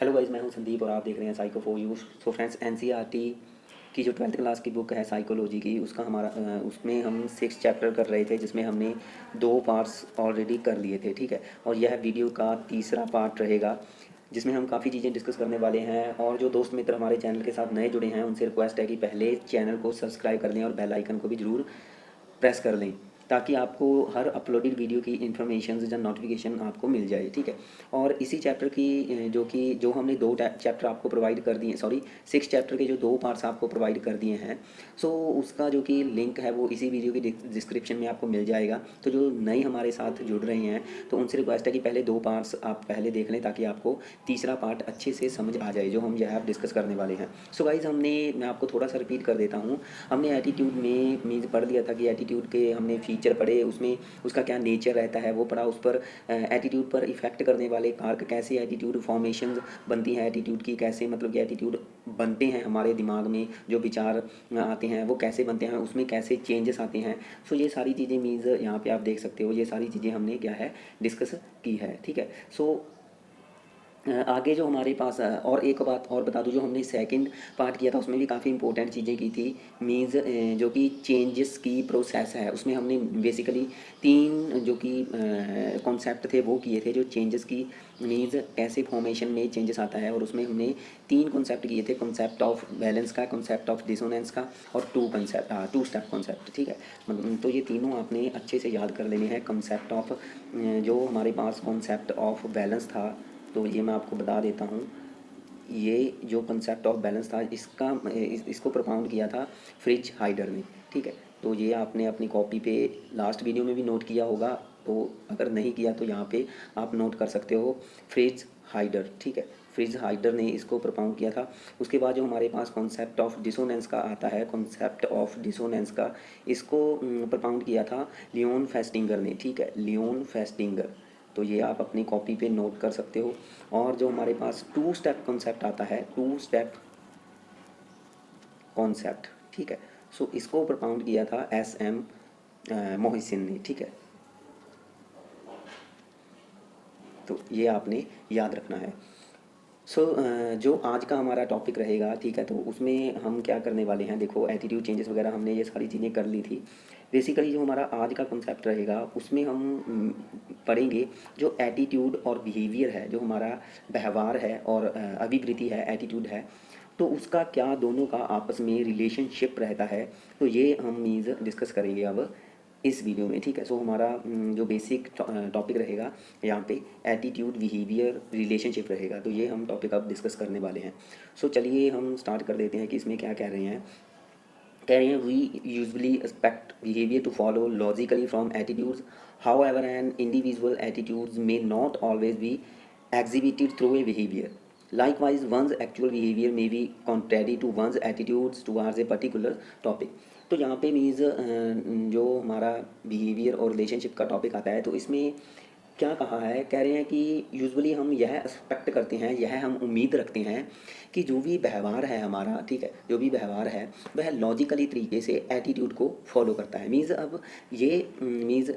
Hello guys, मैं हूं संदीप और आप देख रहे हैं psycho for you. So friends, NCERT की जो 12th क्लास की बुक है साइकोलॉजी की, उसका हमारा उसमें हम 6 चैप्टर कर रहे थे, जिसमें हमने 2 पार्ट्स ऑलरेडी कर लिए थे। ठीक है, और यह वीडियो का तीसरा पार्ट रहेगा, जिसमें हम काफ़ी चीज़ें डिस्कस करने वाले हैं। और जो दोस्त मित्र हमारे चैनल के साथ नए जुड़े हैं, उनसे रिक्वेस्ट है कि पहले चैनल को सब्सक्राइब कर लें और बेल आइकन को भी ज़रूर प्रेस कर लें, ताकि आपको हर अपलोडेड वीडियो की इन्फॉर्मेशन या नोटिफिकेशन आपको मिल जाए। ठीक है, और इसी चैप्टर की जो हमने 2 चैप्टर आपको प्रोवाइड कर दिए, सॉरी 6 चैप्टर के जो 2 पार्ट्स आपको प्रोवाइड कर दिए हैं, सो उसका जो कि लिंक है वो इसी वीडियो की डिस्क्रिप्शन में आपको मिल जाएगा। तो जो नए हमारे साथ जुड़ रहे हैं, तो उनसे रिक्वेस्ट है कि पहले 2 पार्ट्स आप पहले देख लें, ताकि आपको तीसरा पार्ट अच्छे से समझ आ जाए, जो हम यह आप डिस्कस करने वाले हैं। सो गाइज, मैं आपको थोड़ा सा रिपीट कर देता हूँ। हमने एटीट्यूड में मीन्स पढ़ लिया था कि एटीट्यूड के हमने फीचर पढ़े, उसमें उसका क्या नेचर रहता है वो पढ़ा, उस पर एटीट्यूड पर इफ़ेक्ट करने वाले कारक, कैसे एटीट्यूड फॉर्मेशन बनती है एटीट्यूड की, कैसे मतलब कि एटीट्यूड बनते हैं हमारे दिमाग में, जो विचार आते हैं वो कैसे बनते हैं, उसमें कैसे चेंजेस आते हैं। सो ये सारी चीज़ें मीन्स यहाँ पे आप देख सकते हो, ये सारी चीज़ें हमने क्या है डिस्कस की है। ठीक है, सो आगे जो हमारे पास और एक बात और बता दूं, जो हमने सेकंड पार्ट किया था उसमें भी काफ़ी इंपॉर्टेंट चीज़ें की थी। मीन्स जो कि चेंजेस की प्रोसेस है, उसमें हमने बेसिकली 3 जो कि कॉन्सेप्ट थे वो किए थे, जो चेंजेस की मीन्स कैसे फॉर्मेशन में चेंजेस आता है। और उसमें हमने 3 कॉन्सेप्ट किए थे, कॉन्सेप्ट ऑफ बैलेंस का, कॉन्सेप्ट ऑफ डिसोनेंस का, और 2 स्टेप कॉन्सेप्ट। ठीक है, तो ये तीनों आपने अच्छे से याद कर लेने हैं। कॉन्सेप्ट ऑफ जो हमारे पास कॉन्सेप्ट ऑफ बैलेंस था, तो ये मैं आपको बता देता हूँ। ये जो कंसेप्ट ऑफ बैलेंस था, इसको propound किया था फ्रिज हाइडर ने। ठीक है, तो ये आपने अपनी कॉपी पे लास्ट वीडियो में भी नोट किया होगा, तो अगर नहीं किया तो यहाँ पे आप नोट कर सकते हो, फ्रिज हाइडर। ठीक है, फ्रिज हाइडर ने इसको propound किया था। उसके बाद जो हमारे पास कॉन्सेप्ट ऑफ डिसोनेंस का आता है, कॉन्सेप्ट ऑफ डिसोनेंस का इसको propound किया था लियोन फेस्टिंगर ने। ठीक है, लियोन फेस्टिंगर, तो ये आप अपनी कॉपी पे नोट कर सकते हो। और जो हमारे पास 2 स्टेप कॉन्सेप्ट आता है, 2 स्टेप कॉन्सेप्ट, ठीक है, सो इसको propound किया था SM मोहिसिन ने। ठीक है, तो ये आपने याद रखना है। सो जो आज का हमारा टॉपिक रहेगा, ठीक है, तो उसमें हम क्या करने वाले हैं, देखो एटीट्यूड चेंजेस वगैरह हमने ये सारी चीज़ें कर ली थी। बेसिकली जो हमारा आज का कॉन्सेप्ट रहेगा, उसमें हम पढ़ेंगे जो एटीट्यूड और बिहेवियर है, जो हमारा व्यवहार है और अभिवृत्ति है, एटीट्यूड है, तो उसका क्या दोनों का आपस में रिलेशनशिप रहता है। तो ये हम मीन्स डिस्कस करेंगे अब इस वीडियो में। ठीक है, सो हमारा जो बेसिक टॉपिक रहेगा यहाँ पे एटीट्यूड बिहेवियर रिलेशनशिप रहेगा, तो ये हम टॉपिक अब डिस्कस करने वाले हैं। सो चलिए हम स्टार्ट कर देते हैं कि इसमें क्या कह रहे हैं। कह रहे हैं, we usually expect behaviour to follow logically from attitudes, however an individual attitudes may not always be exhibited through a behavior. Likewise, one's actual behavior may be contrary to one's attitudes towards a particular topic. तो यहाँ पे means जो हमारा behaviour और relationship का topic आता है, तो इसमें क्या कहा है, कह रहे हैं कि यूजुअली हम यह एक्सपेक्ट करते हैं, यह हम उम्मीद रखते हैं कि जो भी व्यवहार है हमारा, ठीक है, जो भी व्यवहार है वह लॉजिकली तरीके से एटीट्यूड को फॉलो करता है। मीन्स अब ये मीन्स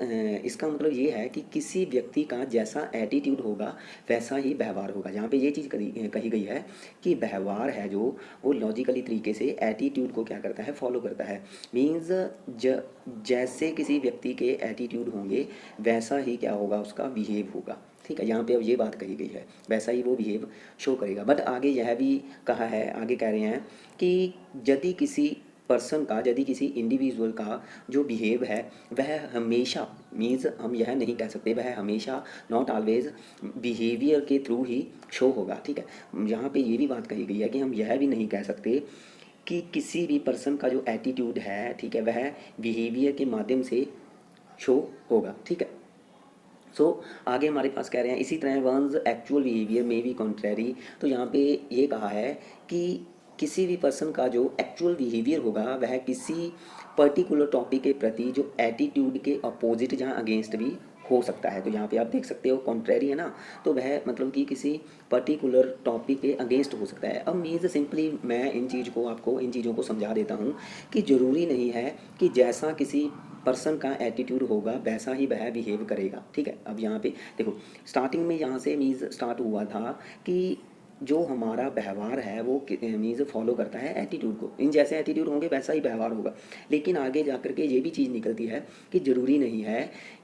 इसका मतलब ये है कि किसी व्यक्ति का जैसा एटीट्यूड होगा वैसा ही व्यवहार होगा। यहाँ पे ये चीज़ कही गई है कि व्यवहार है जो वो लॉजिकली तरीके से एटीट्यूड को क्या करता है, फॉलो करता है। मीन्स जैसे किसी व्यक्ति के एटीट्यूड होंगे वैसा ही क्या होगा, उसका बिहेव होगा। ठीक है, यहाँ पे अब ये बात कही गई है, वैसा ही वो बिहेव शो करेगा। बट आगे यह भी कहा है, आगे कह रहे हैं कि यदि किसी पर्सन का, यदि किसी इंडिविजुअल का जो बिहेव है वह हमेशा, मीन्स हम यह नहीं कह सकते वह हमेशा, नॉट ऑलवेज, बिहेवियर के थ्रू ही शो होगा। ठीक है, यहाँ पे ये भी बात कही गई है कि हम यह भी नहीं कह सकते कि किसी भी पर्सन का जो एटीट्यूड है, ठीक है, वह बिहेवियर के माध्यम से शो होगा। ठीक है, आगे हमारे पास कह रहे हैं, इसी तरह वंस एक्चुअल बिहेवियर में भी कॉन्ट्रेरी। तो यहाँ पे ये कहा है कि किसी भी पर्सन का जो एक्चुअल बिहेवियर होगा वह किसी पर्टिकुलर टॉपिक के प्रति जो एटीट्यूड के अपोजिट, जहाँ अगेंस्ट भी हो सकता है। तो यहाँ पे आप देख सकते हो कॉन्ट्रेरी है ना, तो वह मतलब कि किसी पर्टिकुलर टॉपिक के अगेंस्ट हो सकता है। अब मीन्स सिंपली मैं इन चीज़ों को समझा देता हूँ कि ज़रूरी नहीं है कि जैसा किसी पर्सन का एटीट्यूड होगा वैसा ही वह बिहेव करेगा। ठीक है, अब यहाँ पे देखो, स्टार्टिंग में यहाँ से मीन्स स्टार्ट हुआ था कि जो हमारा व्यवहार है वो मीन्स फॉलो करता है एटीट्यूड को। इन जैसे एटीट्यूड होंगे वैसा ही व्यवहार होगा। लेकिन आगे जा कर के ये भी चीज़ निकलती है कि ज़रूरी नहीं है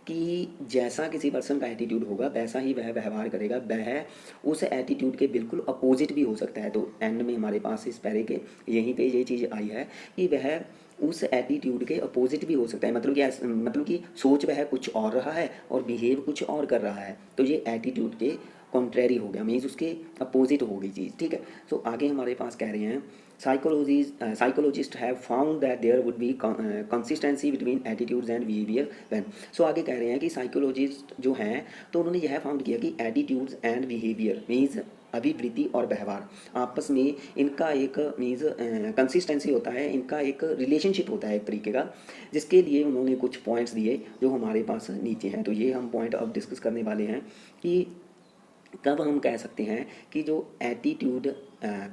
कि जैसा किसी पर्सन का एटीट्यूड होगा वैसा ही वह व्यवहार करेगा, वह उस एटीट्यूड के बिल्कुल अपोजिट भी हो सकता है। तो एंड में हमारे पास इस पैरे के यहीं पे ये चीज़ आई है कि वह उस एटीट्यूड के अपोजिट भी हो सकता है। मतलब कि सोच वह कुछ और रहा है और बिहेव कुछ और कर रहा है, तो ये एटीट्यूड के कॉन्ट्रेरी हो गया, मीन्स उसके अपोजिट हो गई चीज़, ठीक है। सो आगे हमारे पास कह रहे हैं psychologists have found that there would be consistency between attitudes and behaviour when. So आगे कह रहे हैं कि साइकोलॉजिस्ट जो हैं तो उन्होंने यह फाउंड किया कि एटीट्यूड्स एंड बिहेवियर मीन्स अभिवृत्ति और व्यवहार आपस में इनका एक मीन्स कंसिस्टेंसी होता है, इनका एक रिलेशनशिप होता है एक तरीके का, जिसके लिए उन्होंने कुछ पॉइंट्स दिए जो हमारे पास नीचे हैं। तो ये हम पॉइंट अब डिस्कस करने वाले हैं कि कब हम कह सकते हैं कि जो एटीट्यूड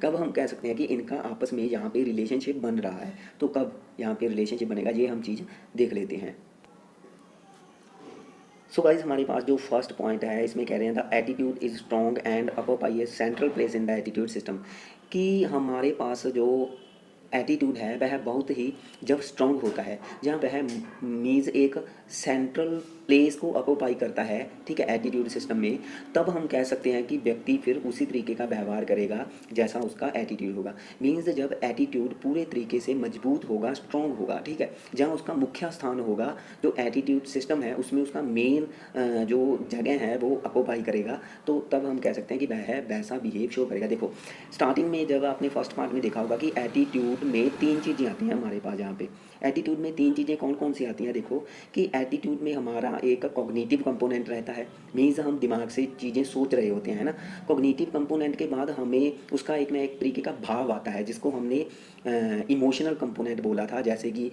कब हम कह सकते हैं कि इनका आपस में यहाँ पे रिलेशनशिप बन रहा है। तो कब यहाँ पे रिलेशनशिप बनेगा ये हम चीज़ देख लेते हैं। सो गाइज हमारे पास जो फर्स्ट पॉइंट है इसमें कह रहे हैं the attitude is strong and occupy A central place in the attitude system. कि हमारे पास जो एटीट्यूड है वह बहुत ही जब स्ट्रॉन्ग होता है, जहाँ वह मीन्स एक सेंट्रल प्लेस को ऑक्यूपाई करता है, ठीक है, एटीट्यूड सिस्टम में, तब हम कह सकते हैं कि व्यक्ति फिर उसी तरीके का व्यवहार करेगा जैसा उसका एटीट्यूड होगा। मीन्स जब एटीट्यूड पूरे तरीके से मजबूत होगा, स्ट्रॉन्ग होगा, ठीक है, जहाँ उसका मुख्य स्थान होगा, जो एटीट्यूड सिस्टम है उसमें उसका मेन जो जगह है वो ऑक्यूपाई करेगा, तो तब हम कह सकते हैं कि वह वैसा बिहेव शो करेगा। देखो स्टार्टिंग में जब आपने फर्स्ट पार्ट में देखा होगा कि एटीट्यूड में तीन चीज़ें आती हैं हमारे पास। यहाँ पे एटीट्यूड में तीन चीज़ें कौन कौन सी आती हैं, देखो कि एटीट्यूड में हमारा एक कॉग्निटिव कंपोनेंट रहता है, मीन्स हम दिमाग से चीज़ें सोच रहे होते हैं ना। कॉग्निटिव कंपोनेंट के बाद हमें उसका एक ना एक तरीके का भाव आता है जिसको हमने इमोशनल कंपोनेंट बोला था, जैसे कि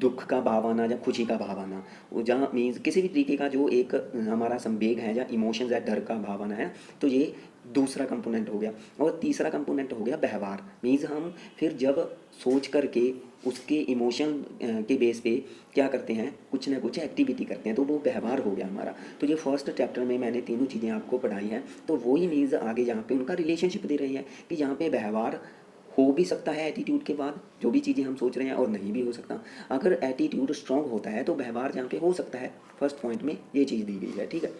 दुख का भाव आना या खुशी का भाव आना, जहाँ मीन्स किसी भी तरीके का जो एक हमारा संवेग है या इमोशंस या डर का भाव आना है, तो ये दूसरा कंपोनेंट हो गया। और तीसरा कंपोनेंट हो गया व्यवहार, मीन्स हम फिर जब सोच करके उसके इमोशन के बेस पे क्या करते हैं, कुछ ना कुछ एक्टिविटी करते हैं, तो वो व्यवहार हो गया हमारा। तो ये फर्स्ट चैप्टर में मैंने तीनों चीज़ें आपको पढ़ाई हैं, तो वही मीन्स आगे यहाँ पे उनका रिलेशनशिप दे रही है कि यहाँ पे व्यवहार हो भी सकता है एटीट्यूड के बाद, जो भी चीज़ें हम सोच रहे हैं, और नहीं भी हो सकता। अगर एटीट्यूड स्ट्रांग होता है तो व्यवहार यहाँ पे हो सकता है। फर्स्ट पॉइंट में ये चीज़ दी गई है, ठीक है।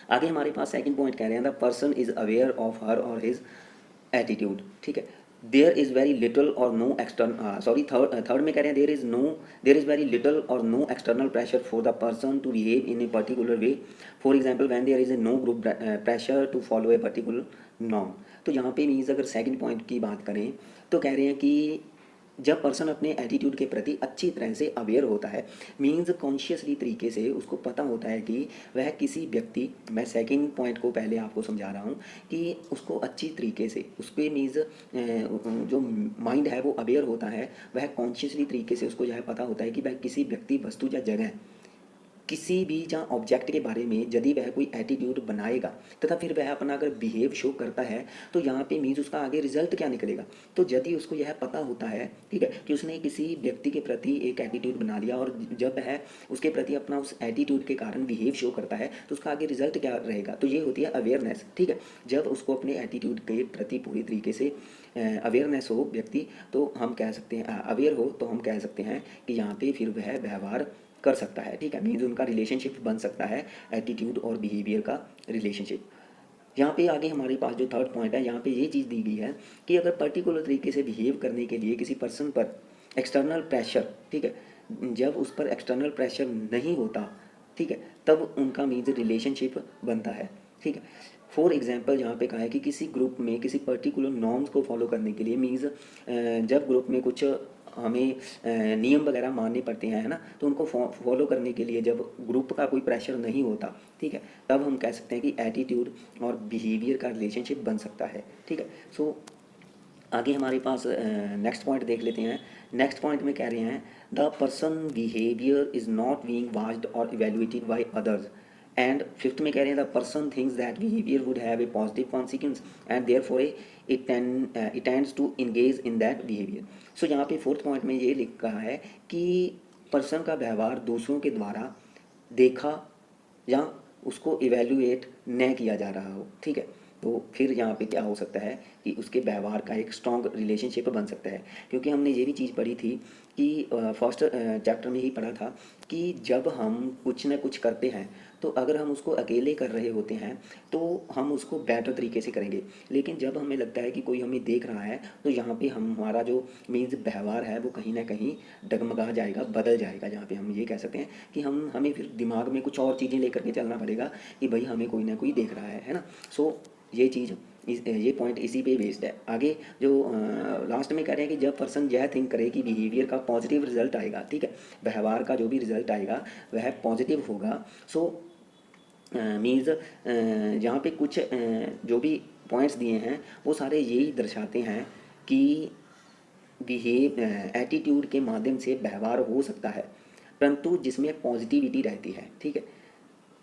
आगे हमारे पास सेकंड पॉइंट कह रहे हैं the person is aware of her or his attitude, ठीक है। There is very little or no external third में कह रहे हैं there is very little or no external pressure for the person to behave in a particular way. For example when there is a no group pressure to follow a particular norm. तो यहाँ पे means अगर second point की बात करें तो कह रहे हैं कि जब पर्सन अपने एटीट्यूड के प्रति अच्छी तरह से अवेयर होता है, मीन्स कॉन्शियसली तरीके से उसको पता होता है कि वह किसी व्यक्ति, मैं सेकंड पॉइंट को पहले आपको समझा रहा हूँ कि उसको अच्छी तरीके से उस पर मीन्स जो माइंड है वो अवेयर होता है, वह कॉन्शियसली तरीके से उसको यह पता होता है कि वह किसी व्यक्ति, वस्तु या जगह, किसी भी जहाँ ऑब्जेक्ट के बारे में यदि वह कोई एटीट्यूड बनाएगा तथा फिर वह अपना अगर बिहेव शो करता है तो यहाँ पे मीन्स उसका आगे रिजल्ट क्या निकलेगा। तो यदि उसको यह पता होता है, ठीक है, कि उसने किसी व्यक्ति के प्रति एक एटीट्यूड बना लिया और जब वह उसके प्रति अपना उस एटीट्यूड के कारण बिहेव शो करता है तो उसका आगे रिजल्ट क्या रहेगा, तो ये होती है अवेयरनेस, ठीक है। जब उसको अपने एटीट्यूड के प्रति पूरी तरीके से अवेयरनेस हो व्यक्ति, तो हम कह सकते हैं अवेयर हो, तो हम कह सकते हैं कि यहाँ पे फिर वह व्यवहार कर सकता है, ठीक है। मीन्स उनका रिलेशनशिप बन सकता है, एटीट्यूड और बिहेवियर का रिलेशनशिप। यहाँ पे आगे हमारे पास जो थर्ड पॉइंट है, यहाँ पे ये चीज़ दी गई है कि अगर पर्टिकुलर तरीके से बिहेव करने के लिए किसी पर्सन पर एक्सटर्नल प्रेशर, ठीक है, जब उस पर एक्सटर्नल प्रेशर नहीं होता, ठीक है, तब उनका मीन्स रिलेशनशिप बनता है, ठीक है। फॉर एग्जाम्पल यहाँ पे कहा है कि किसी ग्रुप में किसी पर्टिकुलर नॉर्म्स को फॉलो करने के लिए मीन्स जब ग्रुप में कुछ हमें नियम वगैरह मानने पड़ते हैं, है ना, तो उनको फॉलो करने के लिए जब ग्रुप का कोई प्रेशर नहीं होता, ठीक है, तब हम कह सकते हैं कि एटीट्यूड और बिहेवियर का रिलेशनशिप बन सकता है, ठीक है। सो आगे हमारे पास नेक्स्ट पॉइंट देख लेते हैं। नेक्स्ट पॉइंट में कह रहे हैं the person behaviour is not being watched और evaluated by others. And fifth में कह रहे हैं the person thinks that behaviour would have a positive consequence and therefore it tends to engage in that behaviour. So यहाँ पे fourth point में ये लिखा है कि पर्सन का व्यवहार दूसरों के द्वारा देखा या उसको इवेल्युएट न किया जा रहा हो, ठीक है। तो फिर यहाँ पे क्या हो सकता है कि उसके व्यवहार का एक स्ट्रॉन्ग रिलेशनशिप बन सकता है। क्योंकि हमने ये भी चीज़ पढ़ी थी कि फर्स्ट चैप्टर में ही पढ़ा था कि जब हम कुछ ना कुछ करते हैं तो अगर हम उसको अकेले कर रहे होते हैं तो हम उसको बेटर तरीके से करेंगे, लेकिन जब हमें लगता है कि कोई हमें देख रहा है तो यहाँ पे हमारा जो मीन्स व्यवहार है वो कहीं ना कहीं डगमगा जाएगा, बदल जाएगा। जहाँ पे हम ये कह सकते हैं कि हमें फिर दिमाग में कुछ और चीज़ें लेकर के चलना पड़ेगा कि भाई हमें कोई ना कोई देख रहा है ना। सो ये चीज़ ये पॉइंट इसी पे बेस्ड है। आगे जो लास्ट में कह रहे हैं कि जब पर्सन यह थिंक करे कि बिहेवियर का पॉजिटिव रिजल्ट आएगा, ठीक है, व्यवहार का जो भी रिजल्ट आएगा वह पॉजिटिव होगा। सो मीन्स यहाँ पे कुछ जो भी पॉइंट्स दिए हैं वो सारे यही दर्शाते हैं कि एटीट्यूड के माध्यम से व्यवहार हो सकता है, परंतु जिसमें पॉजिटिविटी रहती है, ठीक है,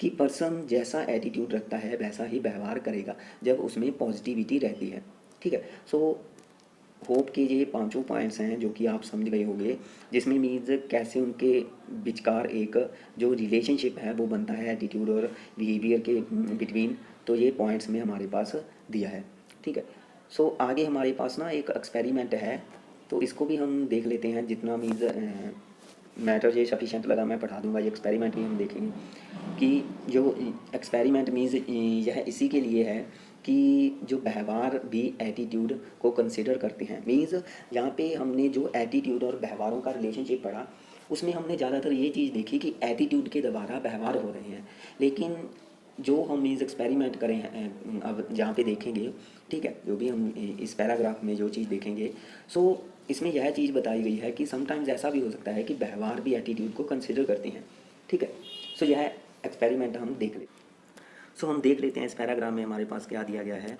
कि पर्सन जैसा एटीट्यूड रखता है वैसा ही व्यवहार करेगा जब उसमें पॉजिटिविटी रहती है, ठीक है। सो होप के ये पांचों पॉइंट्स हैं जो कि आप समझ गए होंगे, जिसमें मीन्स कैसे उनके विचकार एक जो रिलेशनशिप है वो बनता है एटीट्यूड और बिहेवियर के बिटवीन। तो ये पॉइंट्स में हमारे पास दिया है, ठीक है। सो आगे हमारे पास ना एक एक्सपेरिमेंट है, तो इसको भी हम देख लेते हैं। जितना मीन्स मैटर ये सफिशेंट लगा मैं पढ़ा दूंगा, ये एक्सपेरिमेंट भी हम देखेंगे कि जो एक्सपेरिमेंट मीन्स यह इसी के लिए है कि जो व्यवहार भी एटीट्यूड को कंसिडर करते हैं। मीन्स यहाँ पे हमने जो एटीट्यूड और व्यवहारों का रिलेशनशिप पढ़ा उसमें हमने ज़्यादातर ये चीज़ देखी कि एटीट्यूड के द्वारा व्यवहार हो रहे हैं, लेकिन जो हम मीन्स एक्सपेरिमेंट करें हैं अब जहाँ पे देखेंगे, ठीक है, जो भी हम इस पैराग्राफ में जो चीज़ देखेंगे, सो इसमें यह चीज़ बताई गई है कि समटाइम्स ऐसा भी हो सकता है कि व्यवहार भी एटीट्यूड को कंसिडर करते हैं, ठीक है। सो यह एक्सपेरिमेंट हम देख लेते सो हम देख लेते हैं इस पैराग्राफ में हमारे पास क्या दिया गया है।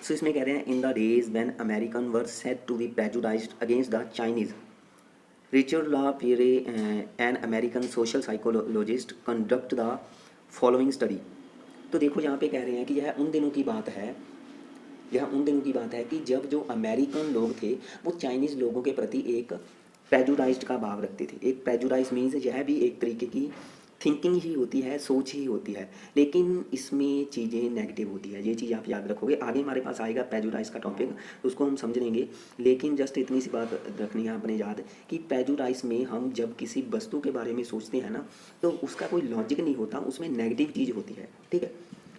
सो इसमें कह रहे हैं in the days when American were said to be prejudiced against the Chinese, Richard La Pierre an American social psychologist conduct the following study. तो देखो यहाँ पे कह रहे हैं कि यह उन दिनों की बात है, यह उन दिनों की बात है कि जब जो अमेरिकन लोग थे वो चाइनीज़ लोगों के प्रति एक प्रेजुडाइज्ड का भाव रखते थे। एक प्रेजुडाइज मीन्स यह भी एक तरीके की थिंकिंग ही होती है, सोच ही होती है, लेकिन इसमें चीज़ें नेगेटिव होती है। ये चीज़ आप याद रखोगे, आगे हमारे पास आएगा प्रेजुडाइज का टॉपिक, तो उसको हम समझ लेंगे। लेकिन जस्ट इतनी सी बात रखनी है अपने याद कि प्रेजुडाइज में हम जब किसी वस्तु के बारे में सोचते हैं ना तो उसका कोई लॉजिक नहीं होता, उसमें नेगेटिव चीज़ होती है, ठीक है।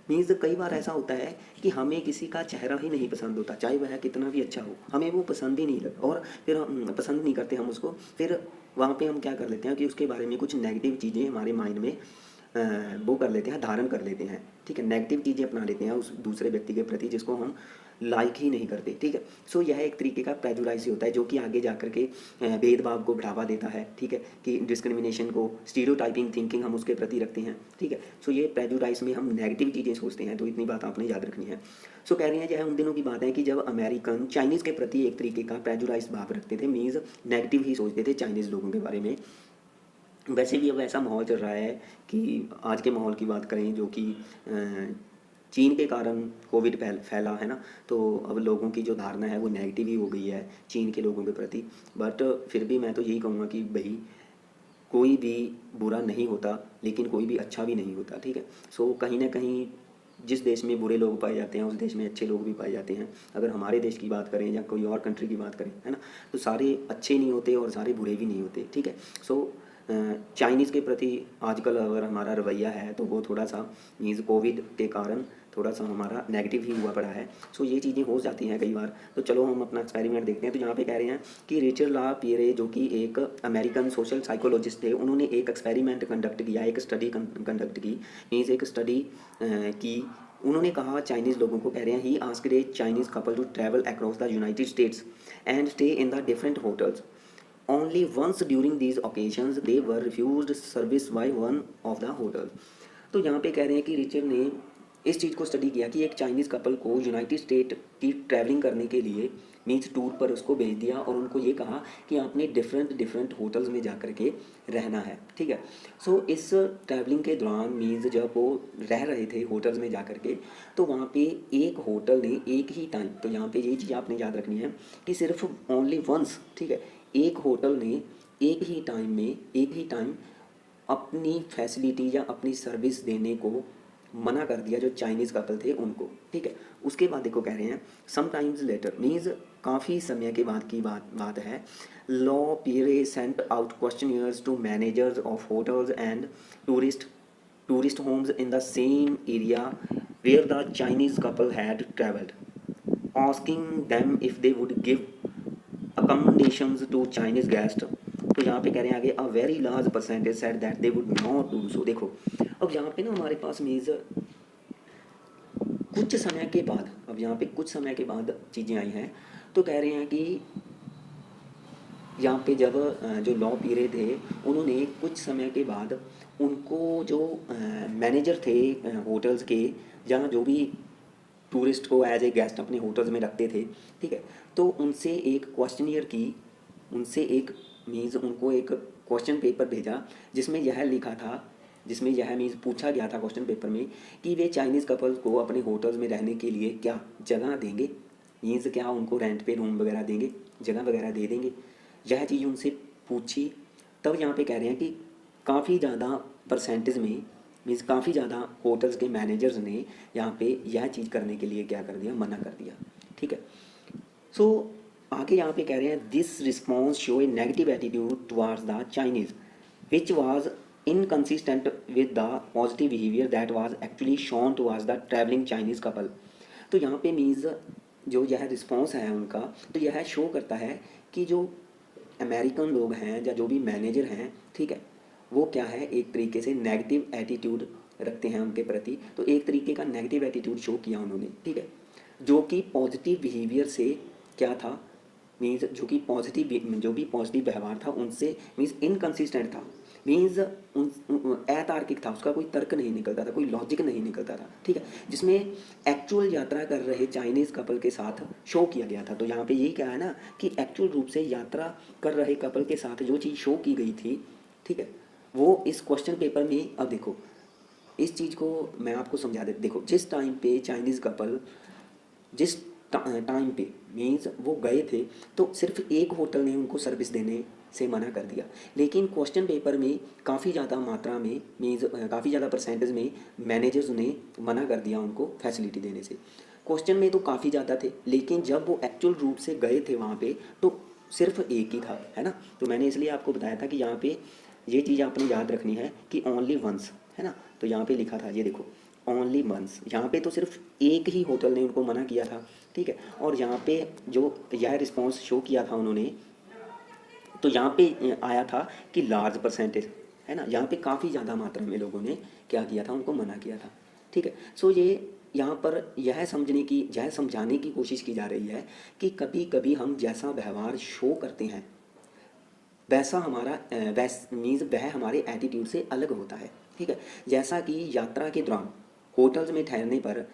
मीन्स कई बार ऐसा होता है कि हमें किसी का चेहरा ही नहीं पसंद होता, चाहे वह कितना भी अच्छा हो, हमें वो पसंद ही नहीं लगता और फिर हम पसंद नहीं करते हम उसको। फिर वहाँ पे हम क्या कर लेते हैं कि उसके बारे में कुछ नेगेटिव चीज़ें हमारे माइंड में वो कर लेते हैं, धारण कर लेते हैं, ठीक है, नेगेटिव चीज़ें अपना लेते हैं उस दूसरे व्यक्ति के प्रति जिसको हम लाइक ही नहीं करते, ठीक है। सो यह एक तरीके का प्रेजुडाइज होता है जो कि आगे जा कर के भेदभाव को बढ़ावा देता है, ठीक है, कि डिस्क्रिमिनेशन को, स्टीरियोटाइपिंग थिंकिंग हम उसके प्रति रखते हैं, ठीक है। सो ये प्रेजुडाइज में हम नेगेटिव चीज़ें सोचते हैं, तो इतनी बात आपने याद रखनी है। सो कह रही हैं यह उन दिनों की बात है कि जब अमेरिकन चाइनीज़ के प्रति एक तरीके का प्रेजुडाइज भाव रखते थे, मीन्स नेगेटिव ही सोचते थे चाइनीज़ लोगों के बारे में। वैसे भी अब ऐसा माहौल चल रहा है कि आज के माहौल की बात करें जो कि चीन के कारण कोविड फैला है ना, तो अब लोगों की जो धारणा है वो नेगेटिव ही हो गई है चीन के लोगों के प्रति। बट फिर भी मैं तो यही कहूँगा कि भाई कोई भी बुरा नहीं होता लेकिन कोई भी अच्छा भी नहीं होता, ठीक है। सो कहीं ना कहीं जिस देश में बुरे लोग पाए जाते हैं उस देश में अच्छे लोग भी पाए जाते हैं। अगर हमारे देश की बात करें या कोई और कंट्री की बात करें, है ना, तो सारे अच्छे नहीं होते और सारे बुरे भी नहीं होते, ठीक है। सो चाइनीज़ के प्रति आजकल अगर हमारा रवैया है तो वो थोड़ा सा मीन्स कोविड के कारण थोड़ा सा हमारा नेगेटिव ही हुआ पड़ा है। सो ये चीज़ें हो जाती हैं कई बार। तो चलो हम अपना एक्सपेरिमेंट देखते हैं। तो यहाँ पे कह रहे हैं कि रिचर्ड ला पियरे जो कि एक अमेरिकन सोशल साइकोलॉजिस्ट थे, उन्होंने एक एक्सपेरिमेंट कंडक्ट किया, एक स्टडी कंडक्ट की, मीन्स एक स्टडी की। उन्होंने कहा चाइनीज़ लोगों को, कह रहे हैं he asked a Chinese couple to travel across the United States and stay in the different hotels. Only once during these occasions they were refused service by one of the hotel। तो यहाँ पे कह रहे हैं कि Richard ने इस चीज़ को स्टडी किया कि एक चाइनीज़ कपल को यूनाइटेड स्टेट की ट्रैवलिंग करने के लिए मीन्स टूर पर उसको भेज दिया और उनको ये कहा कि आपने डिफरेंट होटल्स में जा कर के रहना है, ठीक है। सो इस ट्रैवलिंग के दौरान मीन्स जब वो रह रहे थे होटल्स में जा कर के, तो वहाँ पे एक होटल ने एक ही टाइम, तो यहाँ पे यही चीज़ आपने याद रखनी है कि सिर्फ ओनली वंस, ठीक है, एक होटल ने एक ही टाइम अपनी फैसिलिटी या अपनी सर्विस देने को मना कर दिया जो चाइनीज़ कपल थे उनको, ठीक है। उसके बाद देखो कह रहे हैं समटाइम्स लेटर मीन्स काफ़ी समय के बाद की बात है। La Pierre sent out questionnaires to managers of hotels and tourist homes in the same area where the Chinese couple had travelled, asking them if they would give accommodations to Chinese guests। तो यहाँ पे कह रहे हैं आगे, a very large percentage said that they would not do so। देखो अब यहाँ पे ना हमारे पास मीन्स कुछ समय के बाद, अब यहाँ पे कुछ समय के बाद चीज़ें आई हैं, तो कह रहे हैं कि यहाँ पे जब जो लॉ पीरे थे उन्होंने कुछ समय के बाद उनको जो मैनेजर थे होटल्स के, जहाँ जो भी टूरिस्ट को एज ए गेस्ट अपने होटल्स में रखते थे, ठीक है, तो उनसे एक क्वेश्चनियर की, उनसे एक मीन्स उनको एक क्वेश्चन पेपर भेजा जिसमें यह लिखा था, जिसमें यह मीन्स पूछा गया था क्वेश्चन पेपर में कि वे चाइनीज़ कपल्स को अपने होटल्स में रहने के लिए क्या जगह देंगे, मीन्स क्या उनको रेंट पे रूम वगैरह देंगे, जगह वगैरह दे देंगे, यह चीज़ उनसे पूछी। तब यहाँ पे कह रहे हैं कि काफ़ी ज़्यादा परसेंटेज में मीन्स काफ़ी ज़्यादा होटल्स के मैनेजर्स ने यहाँ पे यह चीज़ करने के लिए क्या कर दिया, मना कर दिया, ठीक है। सो आगे यहाँ पे कह रहे हैं this response show A negative attitude towards the Chinese which was inconsistent with the positive behaviour that was actually shown towards the travelling Chinese couple. तो यहाँ पे मीन्स जो यह रिस्पॉन्स है उनका, तो यह शो करता है कि जो अमेरिकन लोग हैं या जो भी मैनेजर हैं, ठीक है, वो क्या है एक तरीके से नेगेटिव एटीट्यूड रखते हैं उनके प्रति। तो एक तरीके का नेगेटिव एटीट्यूड शो किया उन्होंने, ठीक है, जो कि पॉजिटिव बिहेवियर से क्या था, मीन्स जो कि जो भी पॉजिटिव व्यवहार था उनसे मीन्स इनकन्सिस्टेंट था, मीन्स अतार्किक था, उसका कोई तर्क नहीं निकलता था, कोई लॉजिक नहीं निकलता था, ठीक है, जिसमें एक्चुअल यात्रा कर रहे चाइनीज़ कपल के साथ शो किया गया था। तो यहाँ पे यही क्या है ना कि एक्चुअल रूप से यात्रा कर रहे कपल के साथ जो चीज़ शो की गई थी, ठीक है, वो इस क्वेश्चन पेपर में, अब देखो इस चीज़ को मैं आपको समझा देता। देखो जिस टाइम पे चाइनीज़ कपल जिस टाइम पे मीन्स वो गए थे तो सिर्फ एक होटल ने उनको सर्विस देने से मना कर दिया, लेकिन क्वेश्चन पेपर में काफ़ी ज़्यादा मात्रा में मीन्स काफ़ी ज़्यादा परसेंटेज में मैनेजर्स ने मना कर दिया उनको फैसिलिटी देने से। क्वेश्चन में तो काफ़ी ज़्यादा थे, लेकिन जब वो एक्चुअल रूप से गए थे वहाँ पे तो सिर्फ एक ही था, है ना। तो मैंने इसलिए आपको बताया था कि यहाँ पे ये चीज़ आपने याद रखनी है कि ओनली वंस, है ना। तो यहाँ पे लिखा था, ये देखो ओनली वंस, यहाँ पे तो सिर्फ एक ही होटल ने उनको मना किया था, ठीक है। और यहाँ पे जो यह रिस्पॉन्स शो किया था उन्होंने, तो यहाँ पे आया था कि लार्ज परसेंटेज, है ना, यहाँ पे काफ़ी ज़्यादा मात्रा में लोगों ने क्या किया था, उनको मना किया था, ठीक है। सो ये यहाँ पर यह समझाने की कोशिश की जा रही है कि कभी कभी हम जैसा व्यवहार शो करते हैं वैसा हमारा मीन्स वह हमारे एटीट्यूड से अलग होता है, ठीक है। जैसा कि यात्रा के दौरान होटल्स में ठहरने पर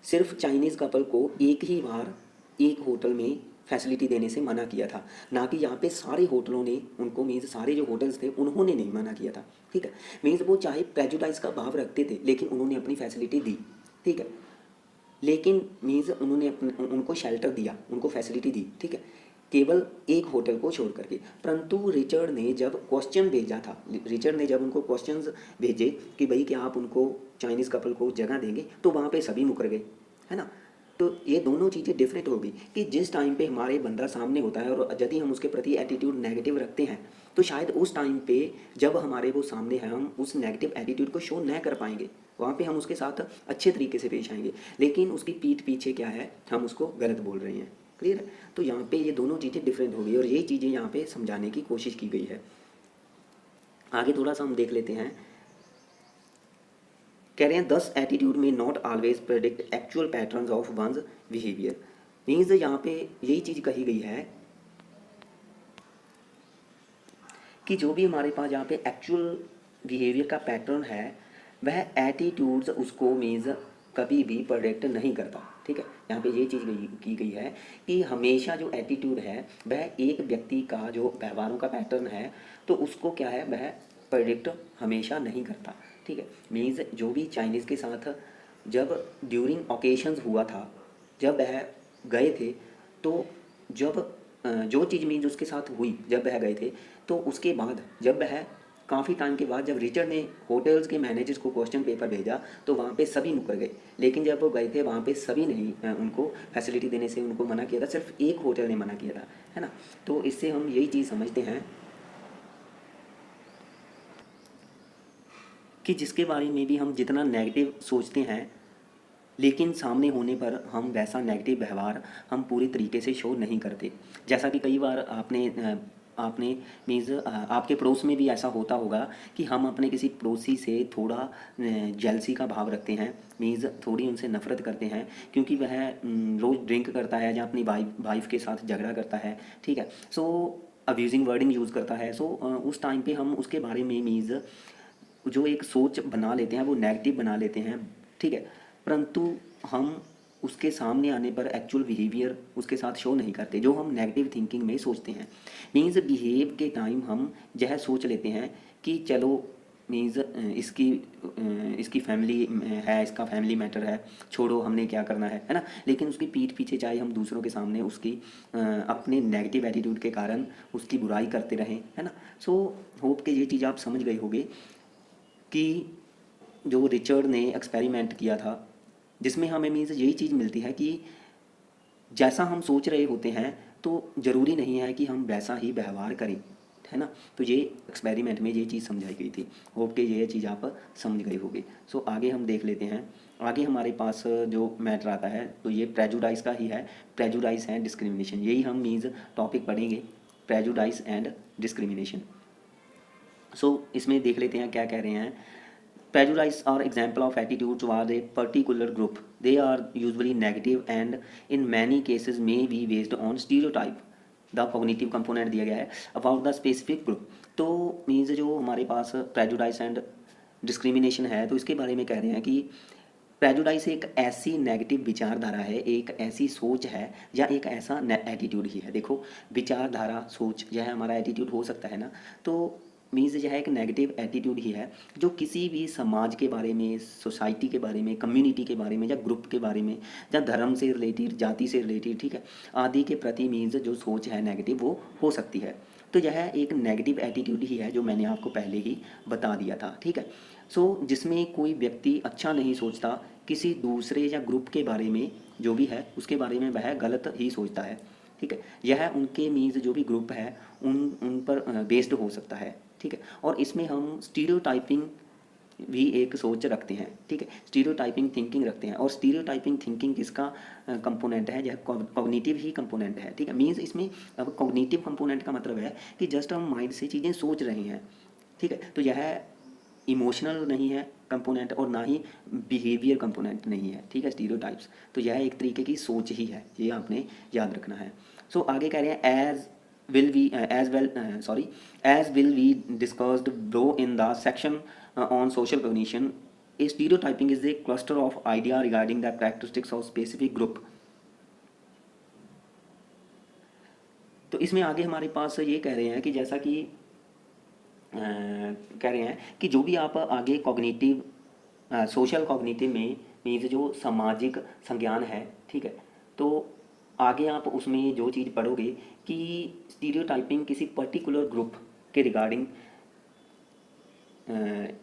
सिर्फ चाइनीज़ कपल को एक ही बार एक होटल में फैसिलिटी देने से मना किया था, ना कि यहाँ पे सारे होटलों ने उनको मीन्स सारे जो होटल्स थे उन्होंने नहीं मना किया था, ठीक है। मीन्स वो चाहे प्रेजुडाइज का भाव रखते थे लेकिन उन्होंने अपनी फैसिलिटी दी, ठीक है, लेकिन मीन्स उन्होंने उनको शेल्टर दिया, उनको फैसिलिटी दी, ठीक है, केवल एक होटल को छोड़ करके। परंतु रिचर्ड ने जब क्वेश्चन भेजा था, रिचर्ड ने जब उनको क्वेश्चंस भेजे कि भाई क्या आप उनको चाइनीज़ कपल को जगह देंगे, तो वहाँ पे सभी मुकर गए, है ना। तो ये दोनों चीज़ें डिफरेंट होगी कि जिस टाइम पे हमारे बंदा सामने होता है और यदि हम उसके प्रति एटीट्यूड नेगेटिव रखते हैं तो शायद उस टाइम पे जब हमारे वो सामने है हम उस नेगेटिव एटीट्यूड को शो न कर पाएंगे, वहाँ पे हम उसके साथ अच्छे तरीके से पेश आएंगे, लेकिन उसकी पीठ पीछे क्या है, हम उसको गलत बोल रहे हैं, क्लियर है। तो यहाँ पे ये दोनों चीज़ें डिफरेंट हो गई और ये चीज़ें यहाँ पे समझाने की कोशिश की गई है। आगे थोड़ा सा हम देख लेते हैं। कह रहे हैं दस एटीट्यूड में not always predict actual patterns of one's behaviour. Means यहाँ पे यही चीज़ कही गई है कि जो भी हमारे पास यहाँ पे एक्चुअल बिहेवियर का पैटर्न है वह एटीट्यूड्स उसको मीन्स कभी भी प्रेडिक्ट नहीं करता, ठीक है। यहाँ पे ये चीज़ की गई है कि हमेशा जो एटीट्यूड है वह एक व्यक्ति का जो व्यवहारों का पैटर्न है तो उसको क्या है वह प्रेडिक्ट हमेशा नहीं करता, ठीक है। मीन्स जो भी चाइनीज़ के साथ जब ड्यूरिंग ओकेशंस हुआ था, जब वह गए थे, तो जब जो चीज़ मीन्स उसके साथ हुई जब वह गए थे, तो उसके बाद जब वह काफ़ी टाइम के बाद जब रिचर्ड ने होटल्स के मैनेजर्स को क्वेश्चन पेपर भेजा तो वहाँ पे सभी मुकर गए, लेकिन जब वो गए थे वहाँ पे सभी नहीं उनको फैसिलिटी देने से उनको मना किया था, सिर्फ एक होटल ने मना किया था, है ना। तो इससे हम यही चीज़ समझते हैं कि जिसके बारे में भी हम जितना नेगेटिव सोचते हैं, लेकिन सामने होने पर हम वैसा नेगेटिव व्यवहार हम पूरी तरीके से शो नहीं करते। जैसा कि कई बार आपने मीन्स आपके पड़ोस में भी ऐसा होता होगा कि हम अपने किसी पड़ोसी से थोड़ा जेलसी का भाव रखते हैं, मीन्स थोड़ी उनसे नफ़रत करते हैं क्योंकि वह रोज़ ड्रिंक करता है या अपनी वाइफ के साथ झगड़ा करता है, ठीक है। सो अब्यूजिंग वर्डिंग यूज़ करता है। सो उस टाइम पे हम उसके बारे में मीन्स जो एक सोच बना लेते हैं वो नेगेटिव बना लेते हैं, ठीक है। परंतु हम उसके सामने आने पर एक्चुअल बिहेवियर उसके साथ शो नहीं करते जो हम नेगेटिव थिंकिंग में सोचते हैं। मीन्स बिहेव के टाइम हम यह सोच लेते हैं कि चलो मीन्स इसकी फैमिली है, इसका फैमिली मैटर है, छोड़ो हमने क्या करना है ना। लेकिन उसकी पीठ पीछे चाहे हम दूसरों के सामने उसकी अपने नेगेटिव एटीट्यूड के कारण उसकी बुराई करते रहें, है ना। सो होप कि ये चीज़ आप समझ गए होंगे कि जो रिचर्ड ने एक्सपेरिमेंट किया था जिसमें हमें मीन्स यही चीज़ मिलती है कि जैसा हम सोच रहे होते हैं तो ज़रूरी नहीं है कि हम वैसा ही व्यवहार करें, है ना। तो ये एक्सपेरिमेंट में ये चीज़ समझाई गई थी। होप कि ये चीज़ आप समझ गए होंगे। सो आगे हम देख लेते हैं। आगे हमारे पास जो मैटर आता है तो ये प्रेजुडाइस का ही है। प्रेजुडाइस एंड डिस्क्रिमिनेशन, यही हम मीन्स टॉपिक पढ़ेंगे, प्रेजुडाइस एंड डिस्क्रिमिनेशन। सो इसमें देख लेते हैं क्या कह रहे हैं। Prejudice are example of attitude toward a particular group. They are usually negative and in many cases may be based on stereotype. The cognitive component दिया गया है about the specific group. तो मीन्स जो हमारे पास prejudice and discrimination है तो इसके बारे में कह रहे हैं कि प्रेजुडाइस एक ऐसी नेगेटिव विचारधारा है, एक ऐसी सोच है या एक ऐसा एटीट्यूड ही है। देखो विचारधारा, सोच, यह हमारा एटीट्यूड हो सकता है ना। तो मीन्स यह एक नेगेटिव एटीट्यूड ही है जो किसी भी समाज के बारे में, सोसाइटी के बारे में, कम्युनिटी के बारे में या ग्रुप के बारे में या धर्म से रिलेटेड, जाति से रिलेटेड, ठीक है, आदि के प्रति मीन्स जो सोच है नेगेटिव वो हो सकती है। तो यह एक नेगेटिव एटीट्यूड ही है जो मैंने आपको पहले ही बता दिया था, ठीक है। सो जिसमें कोई व्यक्ति अच्छा नहीं सोचता किसी दूसरे या ग्रुप के बारे में, जो भी है उसके बारे में वह गलत ही सोचता है, ठीक है। यह उनके मीन्स जो भी ग्रुप है उन पर बेस्ड हो सकता है, ठीक है। और इसमें हम स्टीरियोटाइपिंग भी एक सोच रखते हैं, ठीक है, स्टीरियोटाइपिंग थिंकिंग रखते हैं। और स्टीरियोटाइपिंग थिंकिंग किसका कंपोनेंट है? यह कॉग्निटिव ही कंपोनेंट है, ठीक है। मीन्स इसमें अब कॉग्निटिव कंपोनेंट का मतलब है कि जस्ट हम माइंड से चीज़ें सोच रहे हैं, ठीक है। तो यह इमोशनल नहीं है कंपोनेंट और ना ही बिहेवियर कंपोनेंट नहीं है, ठीक है, स्टीरियोटाइप्स। तो यह एक तरीके की सोच ही है, ये आपने याद रखना है। सो आगे कह रहे हैं as will we discussed below in the section on social cognition, a stereotyping is a cluster of idea regarding the characteristics of specific group. तो इसमें आगे हमारे पास ये कह रहे हैं कि जैसा कि कह रहे हैं कि जो भी आप आगे कॉग्निटिव सोशल कॉग्निटिव में मीन्स जो सामाजिक संज्ञान है, ठीक है, तो आगे आप उसमें जो चीज़ पढ़ोगे कि स्टीरियोटाइपिंग किसी पर्टिकुलर ग्रुप के रिगार्डिंग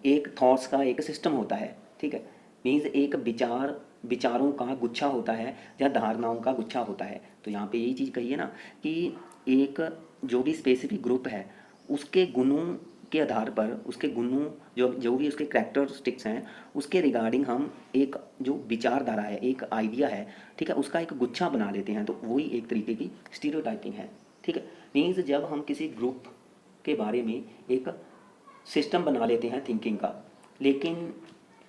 एक थॉट्स का एक सिस्टम होता है, ठीक है। मीन्स एक विचारों का गुच्छा होता है या धारणाओं का गुच्छा होता है। तो यहाँ पे यही चीज़ कही है ना कि एक जो भी स्पेसिफिक ग्रुप है उसके गुणों के आधार पर, उसके गुणों जो भी उसके करैक्टरिस्टिक्स हैं उसके रिगार्डिंग हम एक जो विचारधारा है, एक आइडिया है, ठीक है, उसका एक गुच्छा बना लेते हैं। तो वही एक तरीके की स्टीरियोटाइपिंग है, ठीक है। मीन्स जब हम किसी ग्रुप के बारे में एक सिस्टम बना लेते हैं थिंकिंग का, लेकिन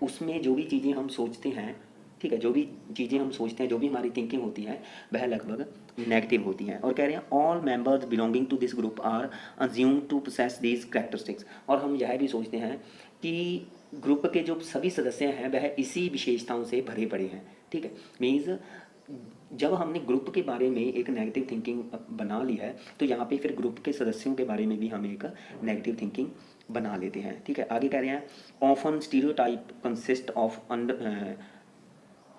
उसमें जो भी चीज़ें हम सोचते हैं, ठीक है, जो भी चीज़ें हम सोचते हैं, जो भी हमारी थिंकिंग होती है वह लगभग नेगेटिव होती हैं। और कह रहे हैं all members belonging to this group are assume to possess these characteristics. और हम यह भी सोचते हैं कि ग्रुप के जो सभी सदस्य हैं वह इसी विशेषताओं से भरे पड़े हैं, ठीक है। मीन्स जब हमने ग्रुप के बारे में एक नेगेटिव थिंकिंग बना ली है तो यहाँ पे फिर ग्रुप के सदस्यों के बारे में भी हम एक नेगेटिव थिंकिंग बना लेते हैं, ठीक है। आगे कह रहे हैं often stereotype consist of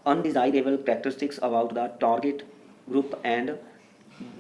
undesirable characteristics about the target group and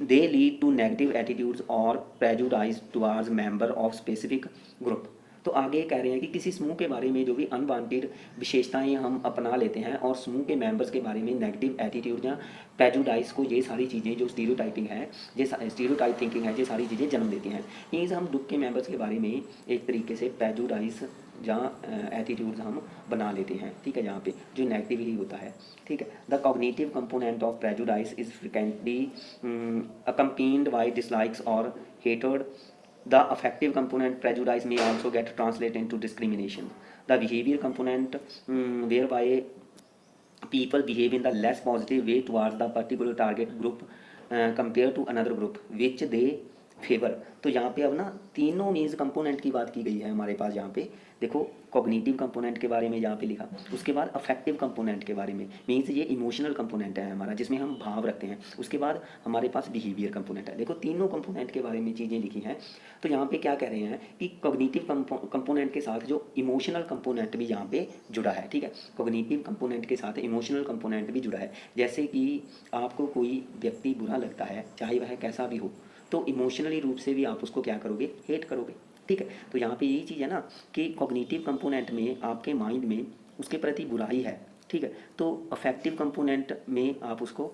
they lead to negative attitudes or prejudice towards member of specific group. तो आगे कह रहे हैं कि किसी समूह के बारे में जो भी अनवांटेड विशेषताएं हम अपना लेते हैं और समूह के मेंबर्स के बारे में नेगेटिव एटीट्यूड या प्रेजुडाइज को, ये सारी चीज़ें जो स्टीरियोटाइपिंग है, ये स्टीरियोटाइप थिंकिंग है, ये सारी चीज़ें जन्म देती हैं। मीन्स हम ग्रुप के मेंबर्स के बारे में एक तरीके से प्रेजुडाइज जहाँ एटीट्यूड्स हम बना लेते हैं, ठीक है, जहाँ पे जो नेगेटिवली होता है, ठीक है। The cognitive component of prejudice is frequently accompanied by dislikes or hatred. The affective component prejudice may also get translated into discrimination. The behavior component whereby people behave in the less positive way towards the particular target group compared to another group which they favour. तो यहाँ पे अब ना तीनों means component की बात की गई है हमारे पास। यहाँ पे देखो कॉग्निटिव कंपोनेंट के बारे में यहाँ पे लिखा, उसके बाद अफेक्टिव कंपोनेंट के बारे में, मीन्स ये इमोशनल कंपोनेंट है हमारा जिसमें हम भाव रखते हैं। उसके बाद हमारे पास बिहेवियर कंपोनेंट है। देखो तीनों कंपोनेंट के बारे में चीज़ें लिखी हैं। तो यहाँ पे क्या कह रहे हैं कि कॉग्निटिव कंपोनेंट के साथ जो इमोशनल कंपोनेंट भी यहाँ पे जुड़ा है, ठीक है। कॉग्निटिव कंपोनेंट के साथ इमोशनल कंपोनेंट भी जुड़ा है। जैसे कि आपको कोई व्यक्ति बुरा लगता है, चाहे वह कैसा भी हो, तो इमोशनली रूप से भी आप उसको क्या करोगे, हेट करोगे, ठीक है। तो यहाँ पे यही चीज़ है ना कि कॉग्निटिव कंपोनेंट में आपके माइंड में उसके प्रति बुराई है, ठीक है। तो अफेक्टिव कंपोनेंट में आप उसको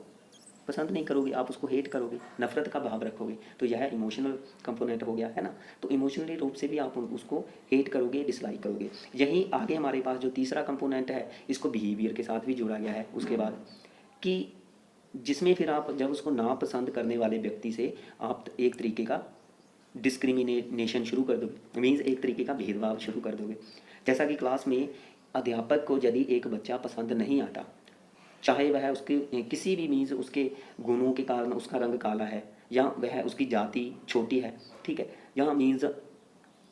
पसंद नहीं करोगे, आप उसको हेट करोगे, नफरत का भाव रखोगे। तो यह इमोशनल कंपोनेंट हो गया है ना। तो इमोशनली रूप से भी आप उसको हेट करोगे, डिसलाइक करोगे। यहीं आगे हमारे पास जो तीसरा कंपोनेंट है, इसको बिहेवियर के साथ भी जोड़ा गया है उसके बाद, कि जिसमें फिर आप जब उसको नापसंद करने वाले व्यक्ति से आप एक तरीके का डिस्क्रिमिनेशन शुरू कर दोगे, मीन्स एक तरीके का भेदभाव शुरू कर दोगे। जैसा कि क्लास में अध्यापक को यदि एक बच्चा पसंद नहीं आता, चाहे वह उसके किसी भी मीन्स उसके गुणों के कारण उसका रंग काला है, या वह उसकी जाति छोटी है, ठीक है, या मीन्स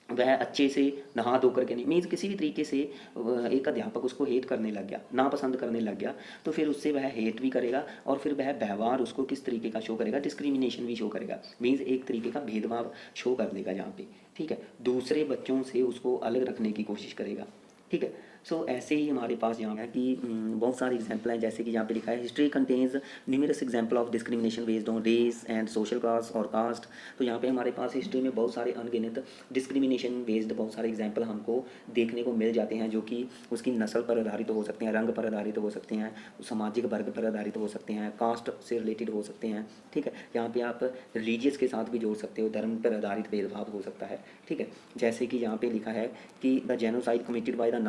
वह अच्छे से नहा धो करके नहीं, मीन्स किसी भी तरीके से एक अध्यापक उसको हेट करने लग गया, नापसंद करने लग गया, तो फिर उससे वह हेट भी करेगा और फिर वह व्यवहार उसको किस तरीके का शो करेगा, डिस्क्रिमिनेशन भी शो करेगा, मीन्स एक तरीके का भेदभाव शो कर देगा यहाँ पे, ठीक है। दूसरे बच्चों से उसको अलग रखने की कोशिश करेगा, ठीक है। सो ऐसे ही हमारे पास यहाँ है कि बहुत सारे एग्जाम्पल हैं। जैसे कि यहाँ पे लिखा है history contains numerous example of discrimination based on race and social class और कास्ट। तो यहाँ पे हमारे पास हिस्ट्री में बहुत सारे अनगिनत डिस्क्रिमिनेशन बेस्ड बहुत सारे एग्जाम्पल हमको देखने को मिल जाते हैं, जो कि उसकी नस्ल पर आधारित हो सकते हैं, रंग पर आधारित हो सकते हैं, सामाजिक वर्ग पर आधारित हो सकते हैं, कास्ट से रिलेटेड हो सकते हैं, ठीक है। यहाँ पे आप रिलीजियस के साथ भी जोड़ सकते हो, धर्म पर आधारित भेदभाव हो सकता है, ठीक है। जैसे कि यहाँ पे लिखा है कि the genocide committed by the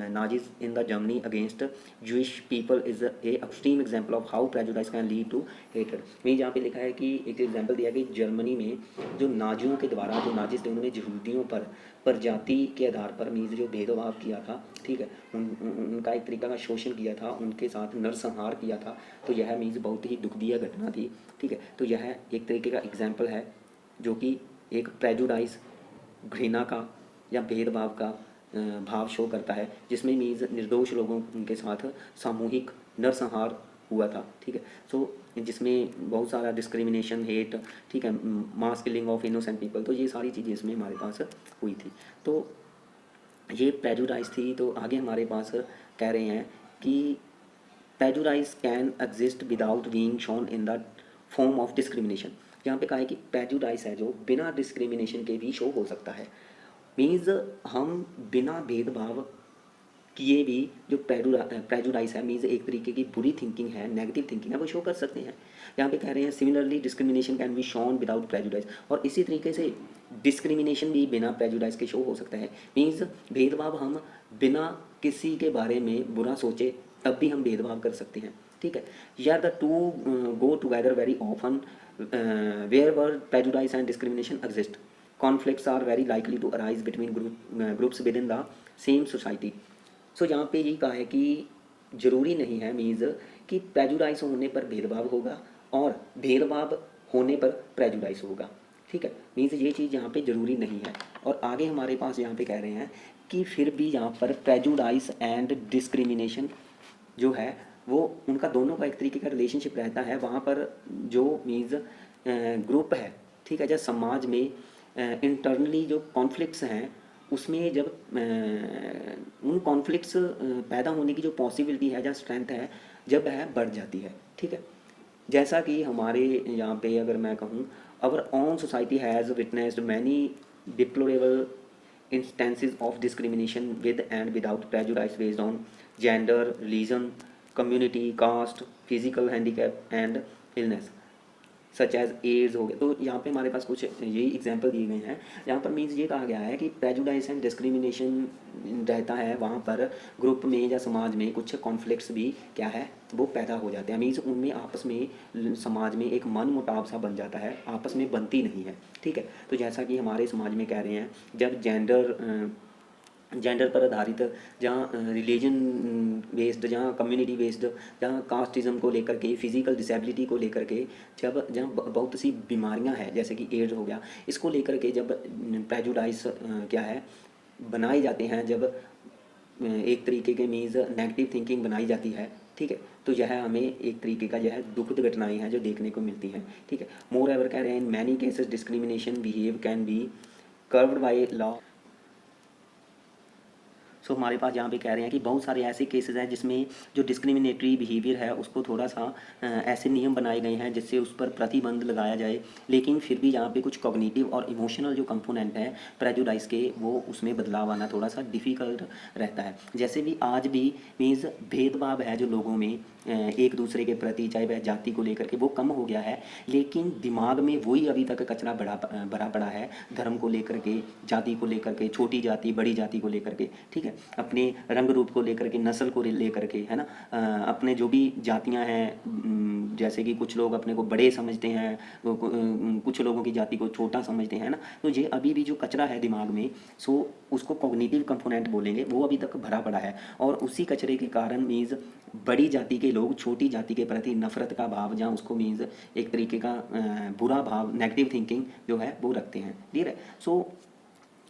Nazis in the Germany against Jewish people is a extreme example of how prejudice can lead to hatred। मैं यहाँ पे लिखा है कि एक एग्जाम्पल दिया कि जर्मनी में जो नाजियों के द्वारा, जो नाजिस थे उन्होंने यहूदियों पर जाति के आधार पर मीज जो भेदभाव किया था, ठीक है, उनका एक तरीका का शोषण किया था, उनके साथ नरसंहार किया था। तो यह मीज बहुत ही दुखदीय घटना थी, ठीक है। तो यह एक तरीके का एग्जाम्पल है जो कि एक प्रेजुडाइज, घृणा का या भेदभाव का भाव शो करता है, जिसमें मीन्स निर्दोष लोगों के साथ सामूहिक नरसंहार हुआ था, ठीक है। सो जिसमें बहुत सारा डिस्क्रिमिनेशन, हेट, ठीक है, mass killing of innocent people, तो ये सारी चीज़ें इसमें हमारे पास हुई थी। तो ये प्रेजुडाइज थी। तो आगे हमारे पास कह रहे हैं कि prejudice can exist without being shown in the form of discrimination. यहाँ पे कहा है कि प्रेजुडाइज है जो बिना डिस्क्रिमिनेशन के भी शो हो सकता है। मीन्स हम बिना भेदभाव किए भी जो प्रेजुडाइस है, मीन्स एक तरीके की बुरी थिंकिंग है, नेगेटिव थिंकिंग है, वो शो कर सकते हैं। यहाँ पे कह रहे हैं similarly discrimination can be shown without prejudice, और इसी तरीके से डिस्क्रिमिनेशन भी बिना प्रेजुडाइस के शो हो सकता है। मीन्स भेदभाव हम बिना किसी के बारे में बुरा सोचे तब भी हम भेदभाव कर सकते हैं, ठीक है। या the two go together very often wherever prejudice and discrimination exist, conflicts are very likely to arise between groups within the same society। सो यहाँ पे ये कहा है कि ज़रूरी नहीं है मीन्स कि प्रेजुडाइस होने पर भेदभाव होगा और भेदभाव होने पर प्रेजुडाइस होगा, ठीक है। मीन्स ये चीज़ यहाँ पे ज़रूरी नहीं है। और आगे हमारे पास यहाँ पे कह रहे हैं कि फिर भी यहाँ पर प्रेजुडाइस एंड डिस्क्रिमिनेशन जो है वो उनका दोनों का एक तरीके का रिलेशनशिप रहता है। वहाँ पर जो मीन्स ग्रुप है, ठीक है, जब समाज में इंटरनली जो कॉन्फ्लिक्ट्स हैं उसमें जब उन कॉन्फ्लिक्ट्स पैदा होने की जो पॉसिबिलिटी है या स्ट्रेंथ है, जब वह बढ़ जाती है, ठीक है। जैसा कि हमारे यहाँ पे अगर मैं कहूँ, our own society has witnessed many deplorable instances of discrimination with and without prejudice based on gender, religion, community, caste, physical handicap and illness such as AIDS हो गया। तो यहाँ पे हमारे पास कुछ यही एग्जांपल दिए गए हैं। यहाँ पर मीन्स ये कहा गया है कि प्रेजुडाइस एंड डिस्क्रिमिनेशन रहता है वहाँ पर ग्रुप में या समाज में कुछ कॉन्फ्लिक्ट्स भी क्या है वो पैदा हो जाते हैं। मीन्स उनमें आपस में समाज में एक मन मुटाव सा बन जाता है, आपस में बनती नहीं है, ठीक है। तो जैसा कि हमारे समाज में कह रहे हैं, जब जेंडर पर आधारित, जहाँ रिलीजन बेस्ड, जहाँ कम्युनिटी बेस्ड, जहाँ कास्टिज़म को लेकर के, फिजिकल डिसेबिलिटी को लेकर के, जब जहाँ बहुत सी बीमारियाँ हैं जैसे कि एड्स हो गया, इसको लेकर के जब प्रेजुडाइस क्या है बनाए जाते हैं, जब एक तरीके के मीन्स नेगेटिव थिंकिंग बनाई जाती है, ठीक है, तो यह हमें एक तरीके का यह दुखद घटनाएं हैं जो देखने को मिलती हैं, ठीक है। मोर एवर कह रहे हैं, in many cases discrimination behave can be curbed by law. So हमारे पास यहाँ पे कह रहे हैं कि बहुत सारे ऐसे केसेस हैं जिसमें जो डिस्क्रिमिनेटरी बिहेवियर है उसको थोड़ा सा ऐसे नियम बनाए गए हैं जिससे उस पर प्रतिबंध लगाया जाए, लेकिन फिर भी यहाँ पे कुछ कॉग्निटिव और इमोशनल जो कंपोनेंट है प्रेजुडाइस के, वो उसमें बदलाव आना थोड़ा सा डिफ़िकल्ट रहता है। जैसे भी आज भी मीन्स भेदभाव है जो लोगों में एक दूसरे के प्रति, चाहे वह जाति को लेकर के, वो कम हो गया है, लेकिन दिमाग में वही अभी तक कचरा भरा पड़ा है, धर्म को लेकर के, जाति को लेकर के, छोटी जाति बड़ी जाति को लेकर के, ठीक है, अपने रंग रूप को लेकर के, नस्ल को लेकर के, है ना, अपने जो भी जातियां हैं, जैसे कि कुछ लोग अपने को बड़े समझते हैं, कुछ लोगों की जाति को छोटा समझते हैं ना, तो ये अभी भी जो कचरा है दिमाग में, सो उसको कॉग्निटिव कंपोनेंट बोलेंगे, वो अभी तक भरा पड़ा है। और उसी कचरे के कारण मीन्स बड़ी जाति के लोग छोटी जाति के प्रति नफरत का भाव, जहाँ उसको मीन्स एक तरीके का बुरा भाव, नेगेटिव थिंकिंग जो है वो रखते हैं, ठीक है। सो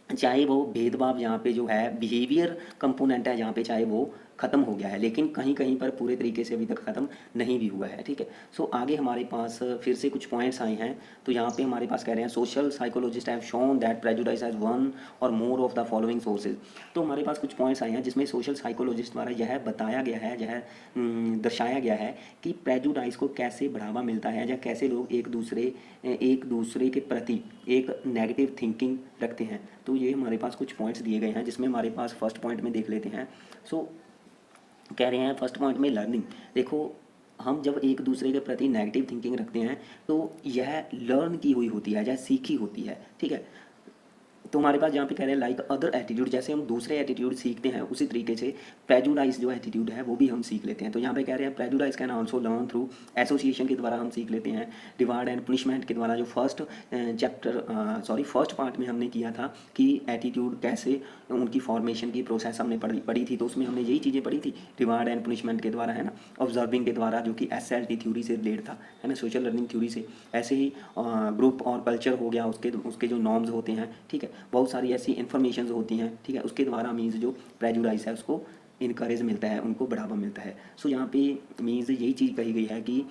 चाहे वो भेदभाव यहाँ पे जो है बिहेवियर कंपोनेंट है जहाँ पे, चाहे वो ख़त्म हो गया है, लेकिन कहीं कहीं पर पूरे तरीके से अभी तक ख़त्म नहीं भी हुआ है, ठीक है। सो आगे हमारे पास फिर से कुछ पॉइंट्स आए हैं। तो यहाँ पे हमारे पास कह रहे हैं, social psychologists have shown that prejudice has one or more of the following sources. तो हमारे पास कुछ पॉइंट्स आए हैं जिसमें सोशल साइकोलॉजिस्ट द्वारा यह बताया गया है, यह दर्शाया गया है कि प्रेजुडाइस को कैसे बढ़ावा मिलता है, या कैसे लोग एक दूसरे के प्रति एक नेगेटिव थिंकिंग रखते हैं। तो ये हमारे पास कुछ पॉइंट्स दिए गए हैं जिसमें हमारे पास फर्स्ट पॉइंट में देख लेते हैं। सो कह रहे हैं फर्स्ट पॉइंट में लर्निंग। देखो, हम जब एक दूसरे के प्रति नेगेटिव थिंकिंग रखते हैं तो यह लर्न की हुई होती है, यह सीखी होती है, ठीक है। तो हमारे पास यहाँ पे कह रहे हैं लाइक अदर एटीट्यूड, जैसे हम दूसरे एटीट्यूड सीखते हैं उसी तरीके से प्रेजुडाइस जो एटीट्यूड है वो भी हम सीख लेते हैं। तो यहाँ पे कह रहे हैं prejudice can also learn through association के द्वारा हम सीख लेते हैं, रिवार्ड एंड पनिशमेंट के द्वारा। जो फर्स्ट पार्ट में हमने किया था कि एटीट्यूड कैसे उनकी फॉर्मेशन की प्रोसेस हमने पढ़ी थी, तो उसमें हमने यही चीज़ें पढ़ी थी, रिवार्ड एंड पनिशमेंट के द्वारा, है ना, ऑब्जर्विंग के द्वारा, जो कि SLT थ्योरी से रिलेटेड था, है ना, सोशल लर्निंग थ्योरी से। ऐसे ही ग्रुप और कल्चर हो गया, उसके जो नॉर्म्स होते हैं, ठीक है, बहुत सारी ऐसी इन्फॉर्मेशन होती हैं, ठीक है, उसके द्वारा मीन्स जो प्रेजुडाइस है उसको इनकरेज मिलता है, उनको बढ़ावा मिलता है। सो यहाँ पे मीन्स यही चीज़ कही गई है कि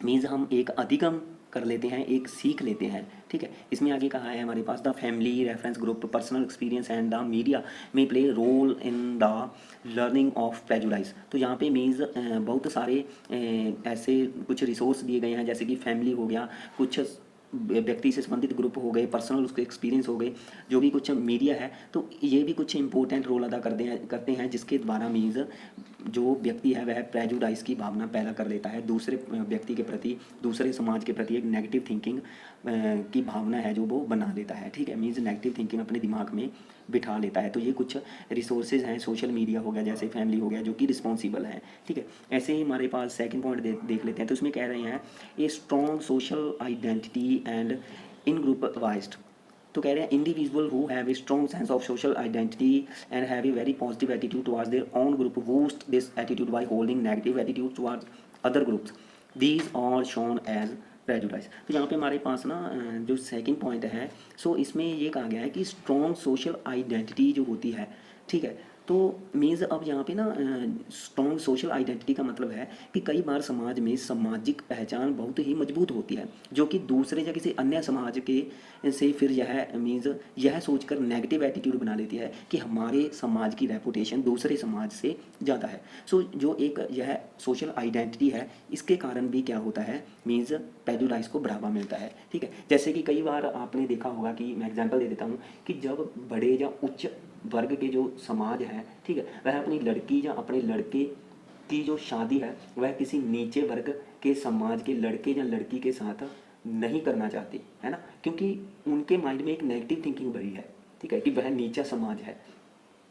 मीन्स हम एक अधिगम कर लेते हैं, एक सीख लेते हैं, ठीक है। इसमें आगे कहा है हमारे पास, the family, reference group, personal experience and the media may play role in the learning of prejudice. तो यहाँ पे मीन्स बहुत सारे ऐसे कुछ रिसोर्स दिए गए हैं, जैसे कि फैमिली हो गया, कुछ व्यक्ति से संबंधित ग्रुप हो गए, पर्सनल उसके एक्सपीरियंस हो गए, जो भी कुछ मीडिया है, तो ये भी कुछ इंपॉर्टेंट रोल अदा करते हैं जिसके द्वारा मीन्स जो व्यक्ति है वह प्रेजुडाइस की भावना पैदा कर लेता है, दूसरे व्यक्ति के प्रति, दूसरे समाज के प्रति एक नेगेटिव थिंकिंग की भावना है जो वो बना लेता है, ठीक है, मीन्स नेगेटिव थिंकिंग अपने दिमाग में बिठा लेता है। तो ये कुछ रिसोर्सेज हैं, सोशल मीडिया हो गया, जैसे फैमिली हो गया, जो कि रिस्पॉन्सिबल है, ठीक है। ऐसे ही हमारे पास सेकंड पॉइंट देख लेते हैं। तो इसमें कह रहे हैं a strong social identity and in group biased. तो कह रहे हैं individual who have a strong sense of social identity and have a very positive attitude towards their own group boost this attitude by holding negative attitude towards other groups, these are shown as prejudice. तो यहाँ पे हमारे पास ना जो second point है, सो इसमें ये कहा गया है कि स्ट्रॉन्ग सोशल आइडेंटिटी जो होती है, ठीक है, तो मीन्स अब यहाँ पे ना स्ट्रॉन्ग सोशल आइडेंटिटी का मतलब है कि कई बार समाज में सामाजिक पहचान बहुत ही मजबूत होती है, जो कि दूसरे या किसी अन्य समाज के से फिर यह मीन्स यह सोचकर नेगेटिव एटीट्यूड बना लेती है कि हमारे समाज की रेपुटेशन दूसरे समाज से ज़्यादा है। सो जो एक यह सोशल आइडेंटिटी है, इसके कारण भी क्या होता है, मीन्स प्रेजुडाइज को बढ़ावा मिलता है। ठीक है, जैसे कि कई बार आपने देखा होगा कि मैं एग्जांपल दे देता हूँ कि जब बड़े या उच्च वर्ग के जो समाज है, ठीक है, वह अपनी लड़की या अपने लड़के की जो शादी है वह किसी नीचे वर्ग के समाज के लड़के या लड़की के साथ नहीं करना चाहती है ना, क्योंकि उनके माइंड में एक नेगेटिव थिंकिंग भरी है, ठीक है, कि वह नीचा समाज है,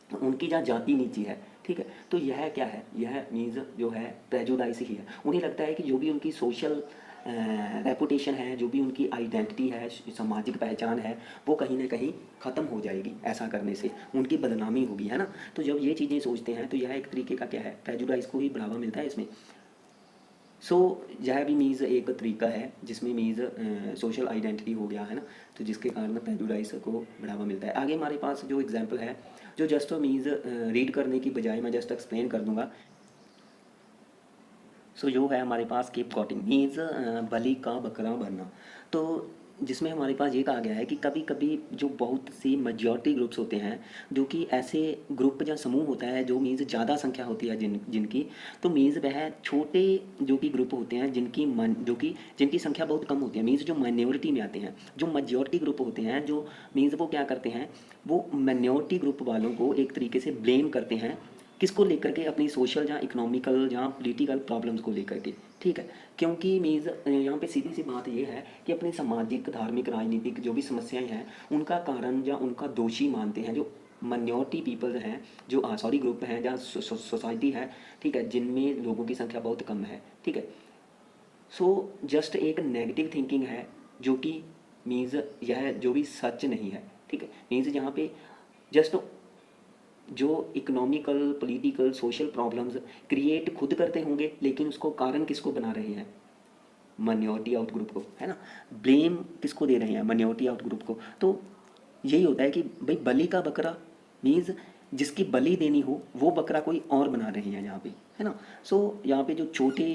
उनकी जहाँ जाति नीची है। ठीक है, तो यह क्या है, यह मीन्स जो है प्रेजुडाइज ही है। उन्हें लगता है कि जो भी उनकी सोशल रेपुटेशन है, जो भी उनकी आइडेंटिटी है, सामाजिक पहचान है, वो कहीं ना कहीं ख़त्म हो जाएगी, ऐसा करने से उनकी बदनामी होगी, है ना। तो जब ये चीज़ें सोचते हैं तो यह एक तरीके का क्या है, प्रेजुडाइज को ही बढ़ावा मिलता है इसमें। सो यह भी मीन्स एक तरीका है जिसमें मीन्स सोशल आइडेंटिटी हो गया, है ना, तो जिसके कारण प्रेजुडाइज को बढ़ावा मिलता है। आगे हमारे पास जो एग्जांपल है, जो जस्ट मीन्स रीड करने की बजाय मैं जस्ट एक्सप्लेन कर दूंगा। सो जो है हमारे पास कीप गॉटिंग मीन्स बलि का बकरा बनना, तो जिसमें हमारे पास ये कहा गया है कि कभी कभी जो बहुत सी मेजॉरिटी ग्रुप्स होते हैं, जो कि ऐसे ग्रुप या समूह होता है जो मीन्स ज़्यादा संख्या होती है जिनकी, तो मीन्स वह छोटे जो कि ग्रुप होते हैं जिनकी संख्या बहुत कम होती है, मीन्स जो माइनॉरिटी में आते हैं, जो मेजॉरिटी ग्रुप होते हैं, जो मीन्स वो क्या करते हैं, वो माइनॉरिटी ग्रुप वालों को एक तरीके से ब्लेम करते हैं, किसको लेकर के, अपनी सोशल या इकोनॉमिकल या पॉलिटिकल प्रॉब्लम्स को लेकर के। ठीक है, क्योंकि मीन्स यहाँ पे सीधी सी बात ये है कि अपनी सामाजिक, धार्मिक, राजनीतिक जो भी समस्याएं हैं उनका कारण या उनका दोषी मानते हैं जो माइनॉरिटी पीपल हैं, जो सॉरी ग्रुप हैं या सोसाइटी है, ठीक है, जिनमें लोगों की संख्या बहुत कम है। ठीक है, सो जस्ट एक नेगेटिव थिंकिंग है जो कि मीन्स यह जो भी सच नहीं है। ठीक है, मीन्स यहाँ पे जस्ट जो economical, political, social problems create खुद करते होंगे, लेकिन उसको कारण किसको बना रहे हैं, माइनॉरिटी आउट ग्रुप को, है ना, ब्लेम किसको दे रहे हैं, माइनॉरिटी आउट ग्रुप को। तो यही होता है कि भाई बलि का बकरा मीन्स जिसकी बलि देनी हो वो बकरा कोई और बना रहे हैं यहाँ पे, है ना। सो यहाँ पे जो छोटे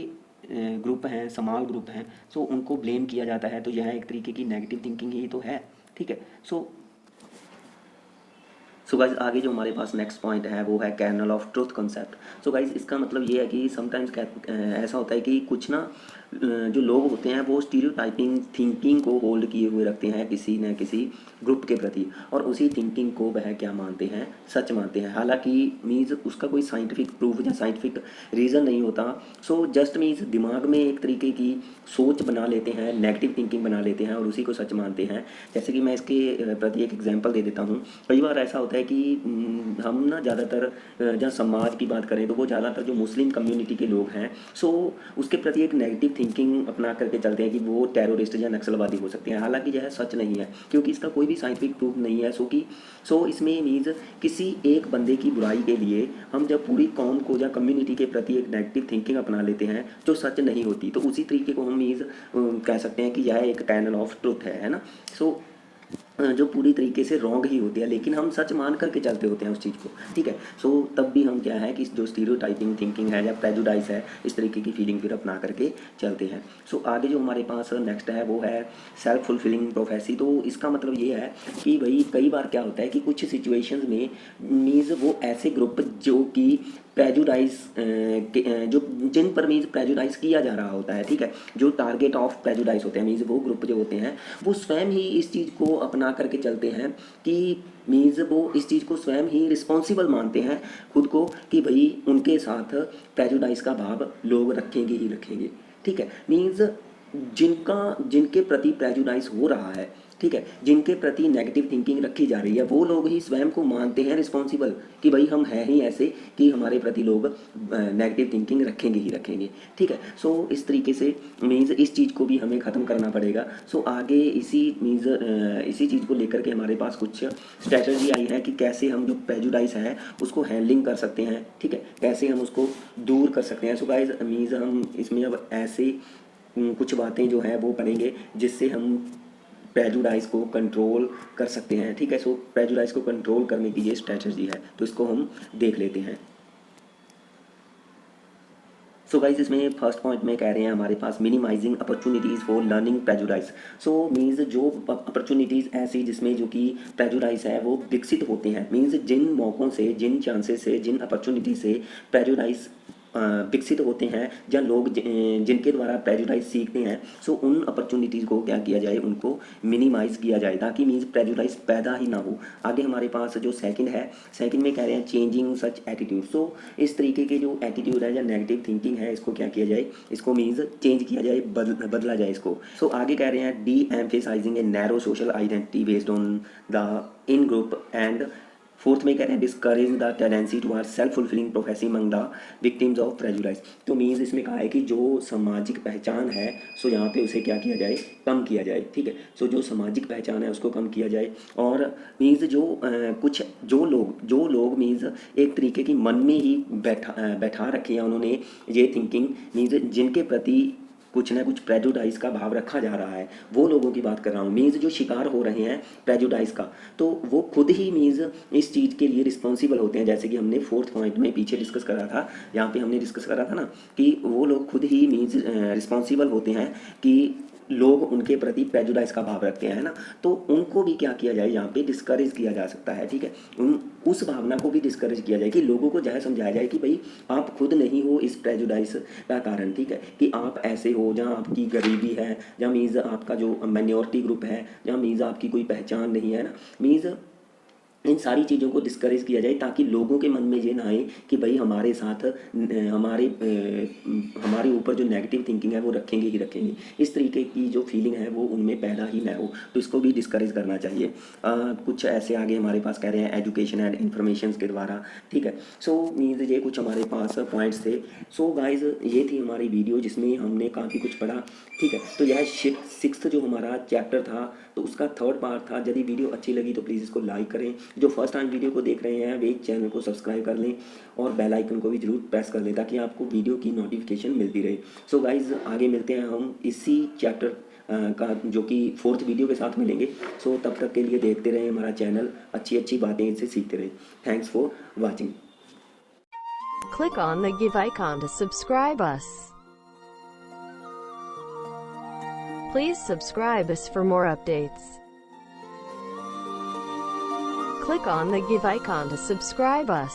ग्रुप हैं, समाल ग्रुप हैं, सो उनको ब्लेम किया जाता है, तो यह एक तरीके की नेगेटिव थिंकिंग ही तो है। ठीक है, सो गाइज आगे जो हमारे पास नेक्स्ट पॉइंट है वो है kernel of truth concept. So guys इसका मतलब ये है कि समटाइम्स ऐसा होता है कि कुछ ना जो लोग होते हैं वो स्टीरियोटाइपिंग थिंकिंग को होल्ड किए हुए रखते हैं किसी न किसी ग्रुप के प्रति, और उसी थिंकिंग को वह क्या मानते हैं, सच मानते हैं, हालांकि मीन्स उसका कोई साइंटिफिक प्रूफ या साइंटिफिक रीज़न नहीं होता। सो जस्ट मीन्स दिमाग में एक तरीके की सोच बना लेते हैं, नेगेटिव थिंकिंग बना लेते हैं और उसी को सच मानते हैं। जैसे कि मैं इसके प्रति एक एग्जाम्पल दे देता हूँ। कई बार ऐसा होता है कि हम ना ज़्यादातर जहाँ समाज की बात करें तो वो ज़्यादातर जो मुस्लिम कम्युनिटी के लोग हैं, सो उसके प्रति एक नेगेटिव थिंकिंग अपना करके चलते हैं कि वो टेररिस्ट या नक्सलवादी हो सकते हैं, हालांकि यह सच नहीं है क्योंकि इसका कोई भी साइंटिफिक प्रूफ नहीं है। सो इसमें मीन्स किसी एक बंदे की बुराई के लिए हम जब पूरी कौम को या कम्युनिटी के प्रति एक नेगेटिव थिंकिंग अपना लेते हैं जो सच नहीं होती, तो उसी तरीके को हम मीन्स कह सकते हैं कि यह एक कर्नल ऑफ ट्रुथ है ना। सो जो पूरी तरीके से रॉन्ग ही होती है, लेकिन हम सच मान करके चलते होते हैं उस चीज़ को। ठीक है, सो तब भी हम क्या है कि जो स्टीरियोटाइपिंग थिंकिंग है या प्रेजुडाइज है, इस तरीके की फीलिंग फिर अपना करके चलते हैं। सो आगे जो हमारे पास नेक्स्ट है वो है सेल्फ फुलफिलिंग प्रोफेसी। तो इसका मतलब ये है कि भाई कई बार क्या होता है कि कुछ सिचुएशंस में मीन्स वो ऐसे ग्रुप जो कि प्रेजुडाइज जो जिन पर मीन्स प्रेजुडाइज किया जा रहा होता है, ठीक है, जो टारगेट ऑफ प्रेजुडाइज होते हैं, मीन्स वो ग्रुप जो होते हैं वो स्वयं ही इस चीज़ को अपना करके चलते हैं कि मीन्स वो इस चीज़ को स्वयं ही रिस्पॉन्सिबल मानते हैं खुद को कि भाई उनके साथ प्रेजुडाइज का भाव लोग रखेंगे ही रखेंगे। ठीक है, मीन्स जिनके प्रति प्रेजुडाइज हो रहा है, ठीक है, जिनके प्रति नेगेटिव थिंकिंग रखी जा रही है, वो लोग ही स्वयं को मानते हैं रिस्पॉन्सिबल कि भाई हम हैं ही ऐसे कि हमारे प्रति लोग नेगेटिव थिंकिंग रखेंगे ही रखेंगे। ठीक है, सो इस तरीके से मीन्स इस चीज़ को भी हमें ख़त्म करना पड़ेगा। सो आगे इसी चीज़ को लेकर के हमारे पास कुछ स्ट्रैटेजी आई है कि कैसे हम जो प्रेजुडाइज है उसको हैंडलिंग कर सकते हैं। ठीक है, कैसे हम उसको दूर कर सकते हैं। सो गाइस मीन्स हम इसमें अब ऐसे कुछ बातें जो है वो पढ़ेंगे जिससे हम प्रेजुडाइज को कंट्रोल कर सकते हैं, ठीक है। सो प्रेजुडाइज को कंट्रोल करने की ये स्ट्रैटेजी है, तो इसको हम देख लेते हैं। सो गाइज इसमें फर्स्ट पॉइंट में कह रहे हैं हमारे पास minimizing opportunities for learning prejudice. So means जो अपॉर्चुनिटीज़ ऐसी जिसमें जो कि प्रेजुडाइज है वो विकसित होते हैं, मीन्स जिन मौक़ों से, जिन चांसेस से, जिन अपॉर्चुनिटी से प्रेजुडाइज विकसित होते हैं या लोग जिनके द्वारा प्रेजुडाइज सीखते हैं, सो उन अपॉर्चुनिटीज़ को क्या किया जाए, उनको मिनिमाइज़ किया जाए ताकि मीन्स प्रेजुडाइज पैदा ही ना हो। आगे हमारे पास जो सेकंड है, सेकंड में कह रहे हैं चेंजिंग सच एटीट्यूड। सो इस तरीके के जो एटीट्यूड है या नेगेटिव थिंकिंग है, इसको क्या किया जाए, इसको मीन्स चेंज किया जाए, बदला जाए इसको। सो आगे कह रहे हैं D emphasizing a narrow social identity based on the in group and fourth में कह रहे हैं discourage the tendency towards self fulfilling prophecy among the victims of prejudice. तो मीन्स इसमें कहा है कि जो सामाजिक पहचान है, सो यहाँ पे उसे क्या किया जाए, कम किया जाए, ठीक है। सो जो सामाजिक पहचान है उसको कम किया जाए, और मीन्स जो कुछ जो लोग मीन्स एक तरीके की मन में ही बैठा रखे हैं उन्होंने ये थिंकिंग, मीन्स जिनके प्रति कुछ ना कुछ प्रेजुडाइज का भाव रखा जा रहा है, वो लोगों की बात कर रहा हूँ। मीन्स जो शिकार हो रहे हैं प्रेजुडाइज का, तो वो खुद ही मीन्स इस चीज़ के लिए रिस्पॉन्सिबल होते हैं। जैसे कि हमने फोर्थ पॉइंट में पीछे डिस्कस करा था, यहाँ पे हमने डिस्कस करा था ना कि वो लोग खुद ही मीन्स रिस्पॉन्सिबल होते हैं कि लोग उनके प्रति प्रेजुडाइज का भाव रखते हैं ना, तो उनको भी क्या किया जाए, यहाँ पे डिस्करेज किया जा सकता है, ठीक है। उस भावना को भी डिस्करेज किया जाए कि लोगों को जो समझाया जाए कि भाई आप खुद नहीं हो इस प्रेजुडाइज का कारण, ठीक है, कि आप ऐसे हो जहाँ आपकी गरीबी है, जहाँ मीन्स आपका जो माइनॉरिटी ग्रुप है, जहाँ मीन्स आपकी कोई पहचान नहीं है ना, मीन्स इन सारी चीज़ों को डिस्करेज किया जाए ताकि लोगों के मन में ये ना आए कि भाई हमारे साथ हमारे ऊपर जो नेगेटिव थिंकिंग है वो रखेंगे ही रखेंगे, इस तरीके की जो फीलिंग है वो उनमें पैदा ही ना हो, तो इसको भी डिस्करेज करना चाहिए। कुछ ऐसे आगे हमारे पास कह रहे हैं एजुकेशन एंड इन्फॉर्मेशन के द्वारा, ठीक है। सो मीन्स ये कुछ हमारे पास पॉइंट्स थे। सो गाइज ये थी हमारी वीडियो जिसमें हमने काफ़ी कुछ पढ़ा, ठीक है। तो यह सिक्स्थ जो हमारा चैप्टर था, तो उसका थर्ड पार्ट था। यदि वीडियो अच्छी लगी तो प्लीज़ इसको लाइक करें, जो फर्स्ट टाइम वीडियो को देख रहे हैं वे चैनल को सब्सक्राइब कर लें और बेल आइकन को भी जरूर प्रेस कर लें ताकि आपको वीडियो की नोटिफिकेशन मिलती रहे। सो गाइज आगे मिलते हैं हम इसी चैप्टर का जो कि फोर्थ वीडियो के साथ मिलेंगे। सो तब तक के लिए देखते रहें हमारा चैनल, अच्छी अच्छी बातें इनसे सीखते रहें। Thanks for watching. Click on the give icon to subscribe us. Please subscribe us for more updates. Click on the give icon to subscribe us.